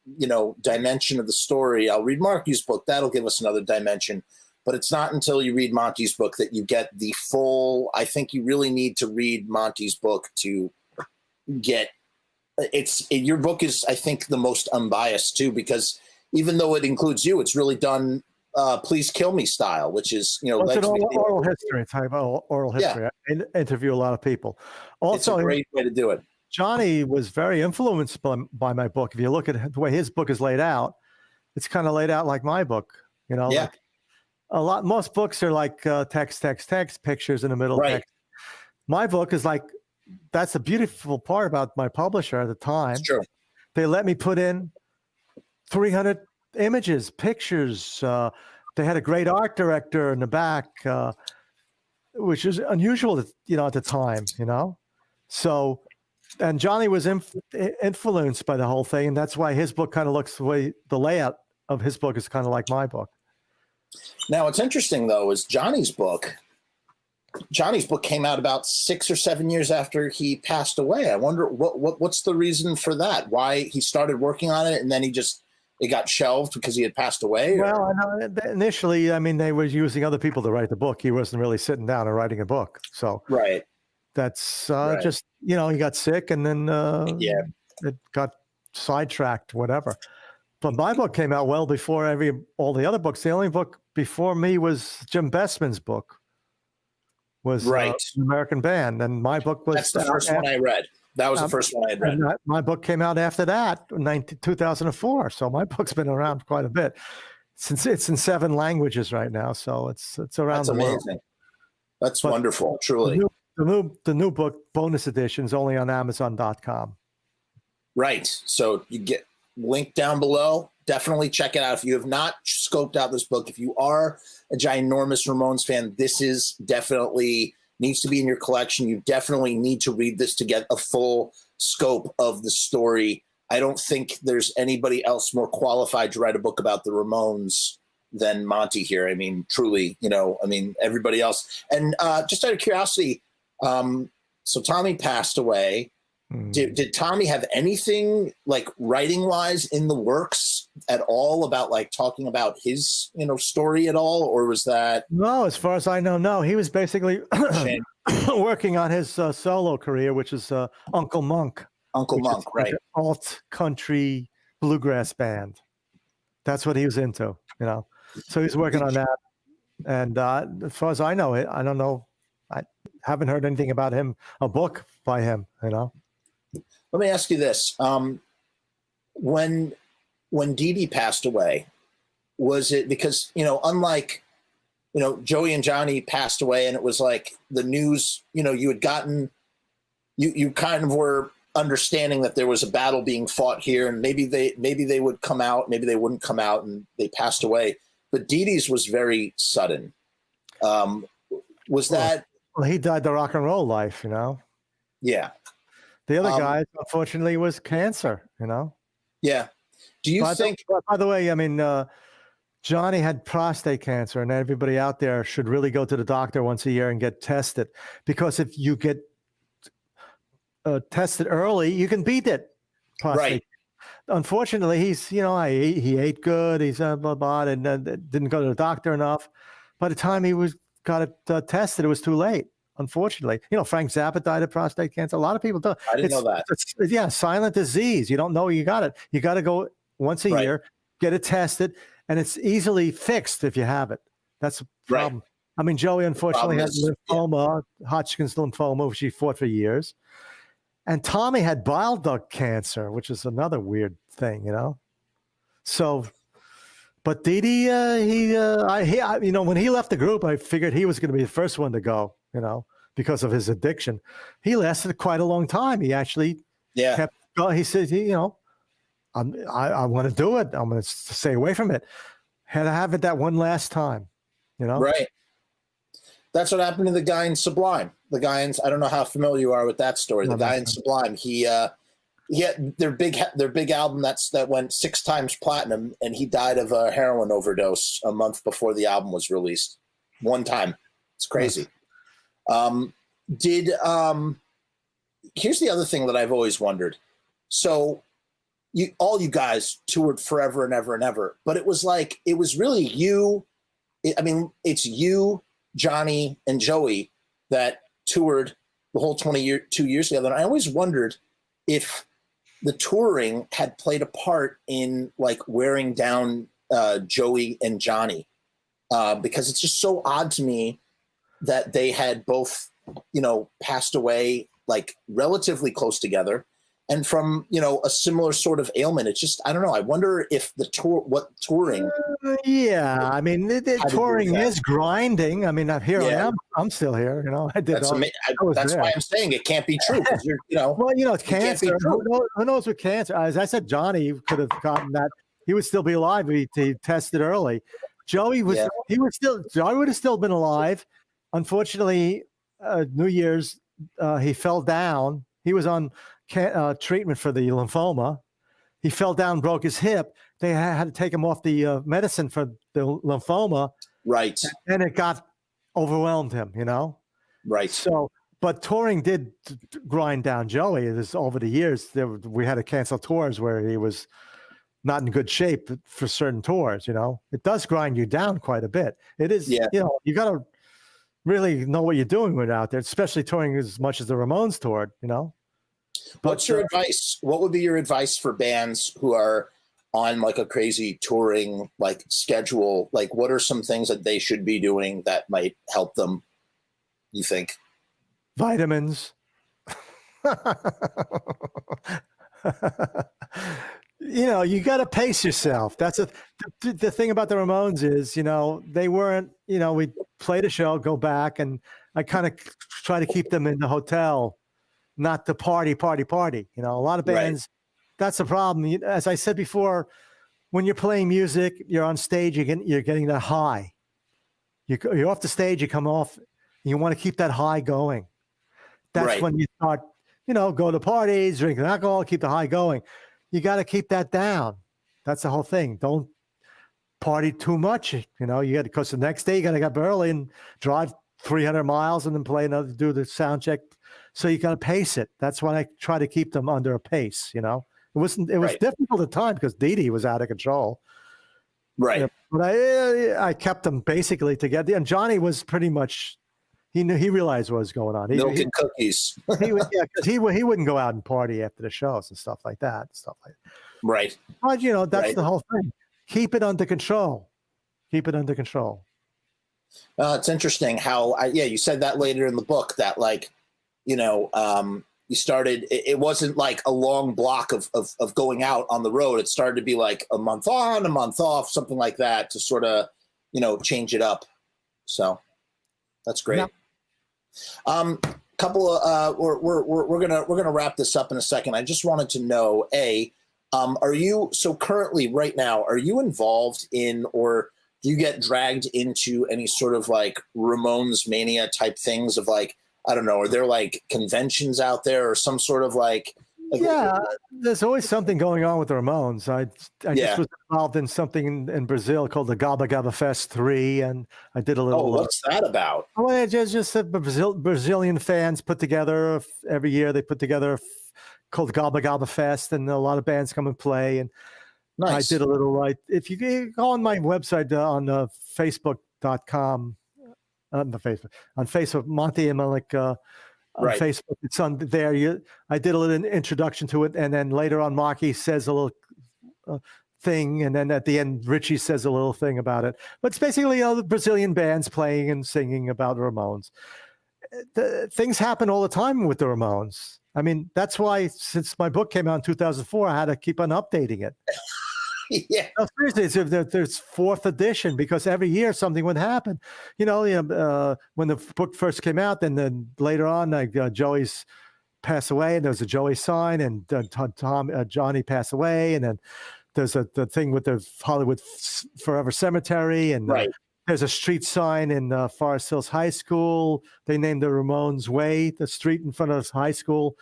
dimension of the story. I'll read Marky's book. That'll give us another dimension. But it's not until you read Monty's book that you get the full. I think you really need to read Monty's book to get. Your book is, I think, the most unbiased too, because even though it includes you, it's really done Please Kill Me style, which is, it's an oral history. It's about oral history. Yeah. I interview a lot of people. Also, it's a great way to do it. Johnny was very influenced by my book. If you look at the way his book is laid out, it's kind of laid out like my book. Yeah. Like most books are like text, pictures in the middle. Right. Text. My book is like, that's the beautiful part about my publisher at the time. It's true. They let me put in 300 images, pictures. They had a great art director in the back, which is unusual, at the time, So, and Johnny was influenced by the whole thing, and that's why his book kind of looks the layout of his book is kind of like my book. Now, what's interesting though is Johnny's book came out about 6 or 7 years after he passed away. I wonder what's the reason for that? Why he started working on it and then it got shelved because he had passed away? Well, I know initially, they were using other people to write the book. He wasn't really sitting down and writing a book. So right. That's just, he got sick and then it got sidetracked, whatever. But my book came out well before all the other books. The only book before me was Jim Bestman's book. Was right. American Band, and my book was. That's the first one I read. That was the first one I had read. My book came out after that, 2004. So my book's been around quite a bit. Since it's in 7 languages right now, so it's around. That's the amazing. world. That's wonderful, truly. The new book bonus edition is only on Amazon.com. Right. So you get link down below. Definitely check it out. If you have not scoped out this book, if you are a ginormous Ramones fan, this is definitely needs to be in your collection. You definitely need to read this to get a full scope of the story. I don't think there's anybody else more qualified to write a book about the Ramones than Monte here. Truly, everybody else. And just out of curiosity, so Tommy passed away. Did Tommy have anything like writing wise in the works at all about like talking about his, story at all? Or was that? No, as far as I know, no. He was basically working on his solo career, which is Uncle Monk. Uncle Monk, right. Alt country bluegrass band. That's what he was into, So he's working on that. And as far as I know, I don't know. I haven't heard anything about him, a book by him, Let me ask you this. When Dee Dee passed away, was it because, unlike, Joey and Johnny passed away and it was like the news, you had gotten, you kind of were understanding that there was a battle being fought here and maybe they would come out, maybe they wouldn't come out and they passed away. But Dee Dee's was very sudden. Was that? Well, he died the rock and roll life, Yeah. The other guy, unfortunately, was cancer, Yeah. Do you think? By the way, Johnny had prostate cancer, and everybody out there should really go to the doctor once a year and get tested. Because if you get tested early, you can beat it. Prostate. Right. Unfortunately, he's, he ate good. He's and didn't go to the doctor enough. By the time he got it tested, it was too late. Unfortunately, Frank Zappa died of prostate cancer. A lot of people do. I didn't know that. Silent disease. You don't know you got it. You got to go once a year, get it tested, and it's easily fixed if you have it. That's a problem. Right. Joey unfortunately had lymphoma, Hodgkin's lymphoma, which he fought for years. And Tommy had bile duct cancer, which is another weird thing, So, but Dee Dee, when he left the group, I figured he was going to be the first one to go. Because of his addiction. He lasted quite a long time. He actually kept going. He said, I want to do it. I'm going to stay away from it. Had to have it that one last time, Right. That's what happened to the guy in Sublime. The guy in, I don't know how familiar you are with that story. The guy in Sublime, he had their big album that went 6 times platinum, and he died of a heroin overdose a month before the album was released. One time. It's crazy. Here's the other thing that I've always wondered. So all you guys toured forever and ever and ever, but it was really you. It's you, Johnny, and Joey that toured the whole 2 years together. And I always wondered if the touring had played a part in like wearing down Joey and Johnny, because it's just so odd to me that they had both, passed away like relatively close together and from, a similar sort of ailment. It's just, I don't know. I wonder if touring. The touring is grinding. Here I am. I'm still here. I did. That's why I'm saying it can't be true. Because you're, well, it's cancer. Who knows with cancer? As I said, Johnny could have gotten that he would still be alive. He tested early. Joey was Joey would have still been alive. Unfortunately, New Year's he fell down. He was on treatment for the lymphoma. He fell down, broke his hip. They had to take him off the medicine for the lymphoma. Right. And it got overwhelmed him, Right. So, but touring did grind down Joey. It was over the years. We had to cancel tours where he was not in good shape for certain tours. It does grind you down quite a bit. It is. Yeah. You got to really know what you're doing when you're out there, especially touring as much as the Ramones toured. What's your advice? What would be your advice for bands who are on like a crazy touring like schedule? Like, what are some things that they should be doing that might help them, you think? Vitamins. You got to pace yourself. That's the thing about the Ramones is, they weren't, we played a show, go back, and I kind of try to keep them in the hotel, not to party. A lot of bands, that's the problem. As I said before, when you're playing music, you're on stage, you're getting that high. You're off the stage, you come off, you want to keep that high going. That's when you start, go to parties, drink alcohol, keep the high going. You got to keep that down. That's the whole thing. Don't party too much. Because the next day you got to get up early and drive 300 miles and then do the sound check. So you got to pace it. That's why I try to keep them under a pace. It was difficult at times because Dee Dee was out of control. Right. But I kept them basically together. And Johnny was pretty much, he realized what was going on. Milk and cookies. he wouldn't go out and party after the shows and stuff like that. Right. But that's the whole thing. Keep it under control. It's interesting how you said that later in the book that you started. It wasn't like a long block of going out on the road. It started to be like a month on, a month off, something like that to sort of change it up. So that's great. Yeah. Couple of we're gonna wrap this up in a second. I just wanted to know, are you currently right now, are you involved in, or do you get dragged into any sort of like Ramones mania type things of like, I don't know, are there like conventions out there or some sort of like there's always something going on with the Ramones. I just was involved in something in Brazil called the Gaba Gaba Fest 3, and I did a little. Oh, what's that about? Well, it's just Brazilian fans put together every year. They put together called Gaba Gaba Fest, and a lot of bands come and play. And nice. I did a little. If you go on my website on Facebook.com, on Facebook, Monte A on Facebook, it's on there. I did a little introduction to it, and then later on, Marky says a little thing, and then at the end, Richie says a little thing about it. But it's basically the Brazilian bands playing and singing about Ramones. Things happen all the time with the Ramones. I mean, that's why since my book came out in 2004, I had to keep on updating it. Yeah. No, seriously, there's fourth edition because every year something would happen. When the book first came out, then later on, Joey's passed away, and there was a Joey sign, and Johnny passed away, and then there's the thing with the Hollywood Forever Cemetery, and there's a street sign in Forest Hills High School. They named the Ramones Way, the street in front of high school.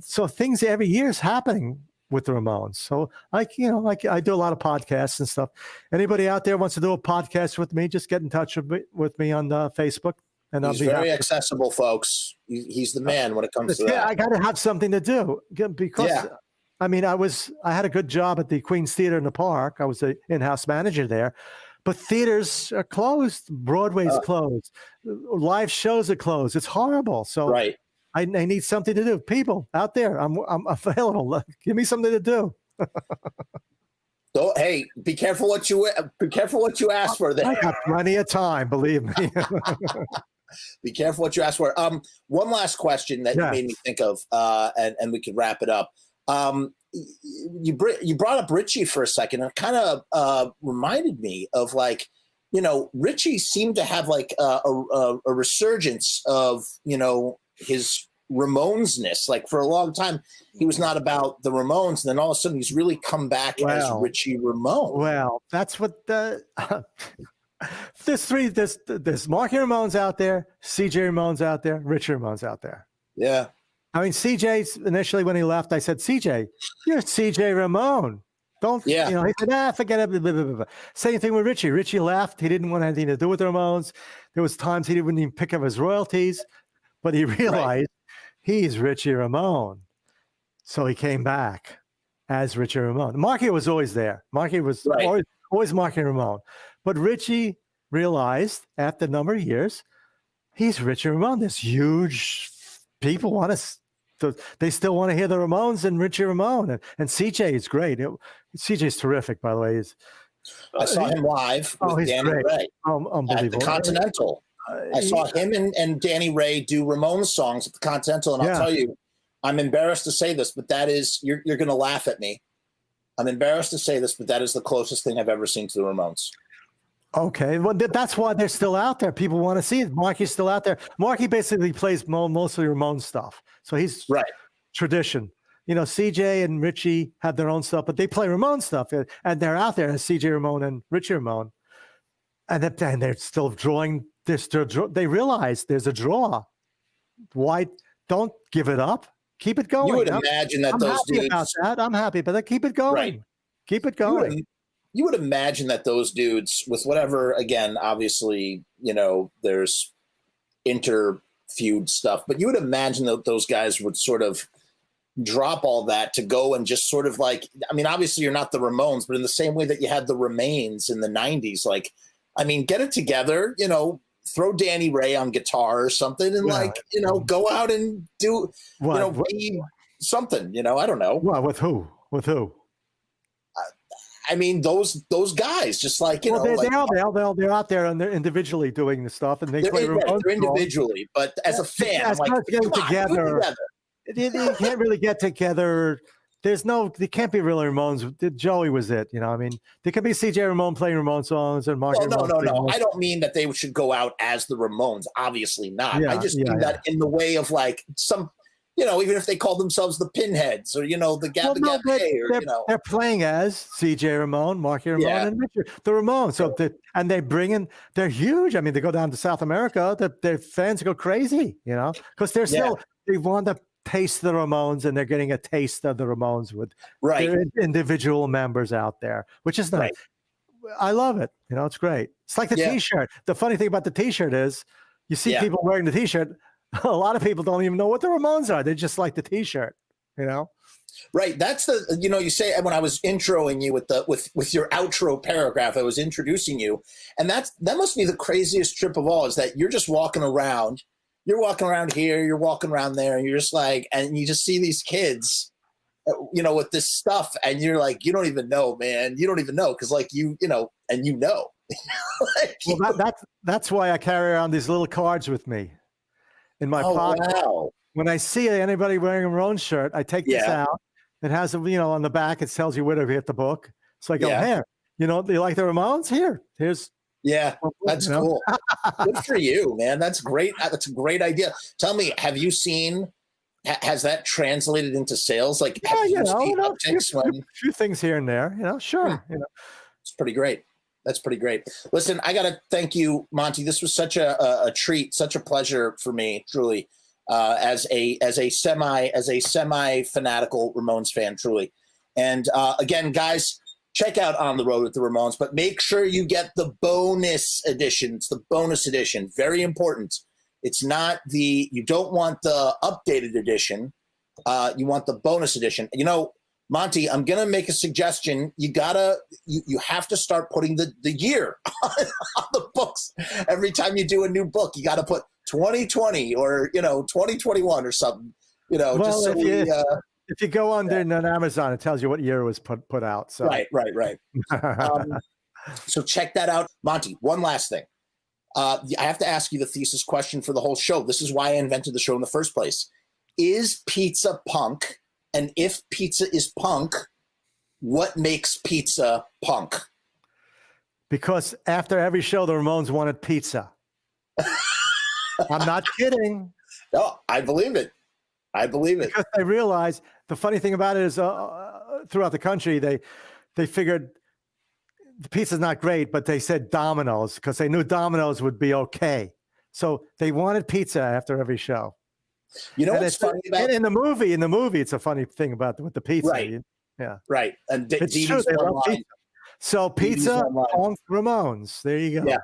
So things every year is happening with the Ramones. So I do a lot of podcasts and stuff. Anybody out there wants to do a podcast with me, just get in touch with me on Facebook. And he's very accessible, folks. He's the man when it comes to that. I got to have something to do because I mean, I had a good job at the Queen's Theater in the Park. I was the in-house manager there, but theaters are closed. Broadway's closed. Live shows are closed. It's horrible. So I need something to do. People out there, I'm available. Give me something to do. So, hey, be careful what you ask for there. I got plenty of time, believe me. Be careful what you ask for. One last question that you made me think of, and we can wrap it up. You brought up Richie for a second, and it kind of reminded me of Richie seemed to have like a resurgence of his Ramones-ness. Like for a long time, he was not about the Ramones, and then all of a sudden he's really come back as Richie Ramone. Well, that's what the there's Marky Ramone's out there, CJ Ramone's out there, Richie Ramone's out there. Yeah. I mean, CJ's initially when he left, I said, CJ, you're CJ Ramone. Don't, he said, forget it. Blah, blah, blah, blah. Same thing with Richie. Richie left. He didn't want anything to do with the Ramones. There was times he wouldn't even pick up his royalties, but he realized he's Richie Ramone. So he came back as Richie Ramone. Marky was always there. Marky was always Marky Ramone. But Richie realized after a number of years, he's Richie Ramone. This huge people want to, they still want to hear the Ramones and Richie Ramone. And CJ is great. CJ's terrific, by the way. I saw him live with Danny Ray at the Continental. I saw him and Danny Ray do Ramones songs at the Continental. And I'll tell you, I'm embarrassed to say this, but that is, you're going to laugh at me. I'm embarrassed to say this, but that is the closest thing I've ever seen to the Ramones. Okay, well, that's why they're still out there. People want to see it. Marky's still out there. Marky basically plays mostly Ramones stuff. So he's tradition. CJ and Richie have their own stuff, but they play Ramones stuff. And they're out there as CJ Ramone and Richie Ramone. And they're still drawing this. They realize there's a draw. Why don't give it up? Keep it going. You would imagine that those dudes. About that. I'm happy, but keep it going. Right. Keep it going. You would imagine that those dudes, with whatever, again, obviously, there's inter-feud stuff, but you would imagine that those guys would sort of drop all that to go and just sort of like, I mean, obviously you're not the Ramones, but in the same way that you had the Remains in the 90s, like, I mean, get it together, throw Danny Ray on guitar or something and go out and do, be something, I don't know. Well, with who? I mean, those guys, just like, they're out there and they're individually doing the stuff, and they're individually, but as a fan, I'm like, getting together. You can't really get together. There can't be really Ramones. Joey was it, I mean, there could be CJ Ramone playing Ramone songs and Mark. No. I don't mean that they should go out as the Ramones. Obviously not. I just mean that in the way of like some. Even if they call themselves the Pinheads or, the Gabba Gabba. They're playing as CJ Ramone, Marky Ramone, and Richard, the Ramones. So and they bring in, they're huge. I mean, they go down to South America, their fans go crazy, because they're still, they want to taste the Ramones, and they're getting a taste of the Ramones with their individual members out there, which is nice. Right. I love it. It's great. It's like the T-shirt. The funny thing about the T-shirt is you see people wearing the T-shirt. A lot of people don't even know what the Ramones are. They just like the T-shirt, Right. That's the, you say, when I was introing you with your outro paragraph, I was introducing you, and that must be the craziest trip of all, is that you're just walking around. You're walking around here, you're walking around there, and you're just like, and you just see these kids, with this stuff, and you're like, you don't even know, man. You don't even know, because like and Well, that's why I carry around these little cards with me. In my pocket. Wow. When I see anybody wearing a Ramones shirt, I take this out. It has, on the back, it tells you where to get the book. So I go, here, do you like the Ramones? Here's. Yeah, that's cool. Good for you, man. That's great. That's a great idea. Tell me, have you seen, has that translated into sales? Like, a few things here and there, sure. It's pretty great. That's pretty great. Listen, I got to thank you, Monty. This was such a treat, such a pleasure for me, truly, as a semi fanatical Ramones fan, truly. And again, guys, check out On the Road with the Ramones, but make sure you get the bonus edition. It's the bonus edition. Very important. It's not you don't want the updated edition. You want the bonus edition. Monty, I'm going to make a suggestion. You have to start putting the year on the books. Every time you do a new book, you got to put 2020 or, 2021 or something, well, just so if you go on Amazon, it tells you what year it was put out. So. Right. So check that out. Monty, one last thing. I have to ask you the thesis question for the whole show. This is why I invented the show in the first place. Is pizza punk? And if pizza is punk, what makes pizza punk? Because after every show, the Ramones wanted pizza. I'm not kidding. No, I believe it. I believe it. Because they realized the funny thing about it is throughout the country, they figured the pizza's not great, but they said Domino's because they knew Domino's would be okay. So they wanted pizza after every show. You know And what's funny about in the movie, it's a funny thing about with the pizza. Right. Yeah. Right. And It's Dee true. Dee's They love online. pizza. So pizza, punk, Ramones. There you go. Yeah.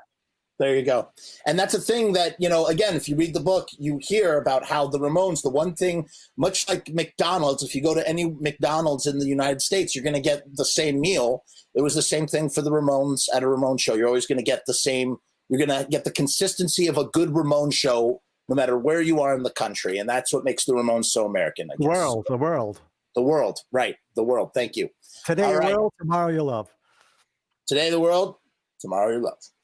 There you go. And that's a thing that, again, if you read the book, you hear about how the Ramones, the one thing, much like McDonald's, if you go to any McDonald's in the United States, you're going to get the same meal. It was the same thing for the Ramones at a Ramones show. You're always going to get the same, you're going to get the consistency of a good Ramones show no matter where you are in the country. And that's what makes the Ramones so American, I guess. The world. The world, right. The world. Thank you. Today, All your right. world, tomorrow, your love. Today, the world, tomorrow, your love.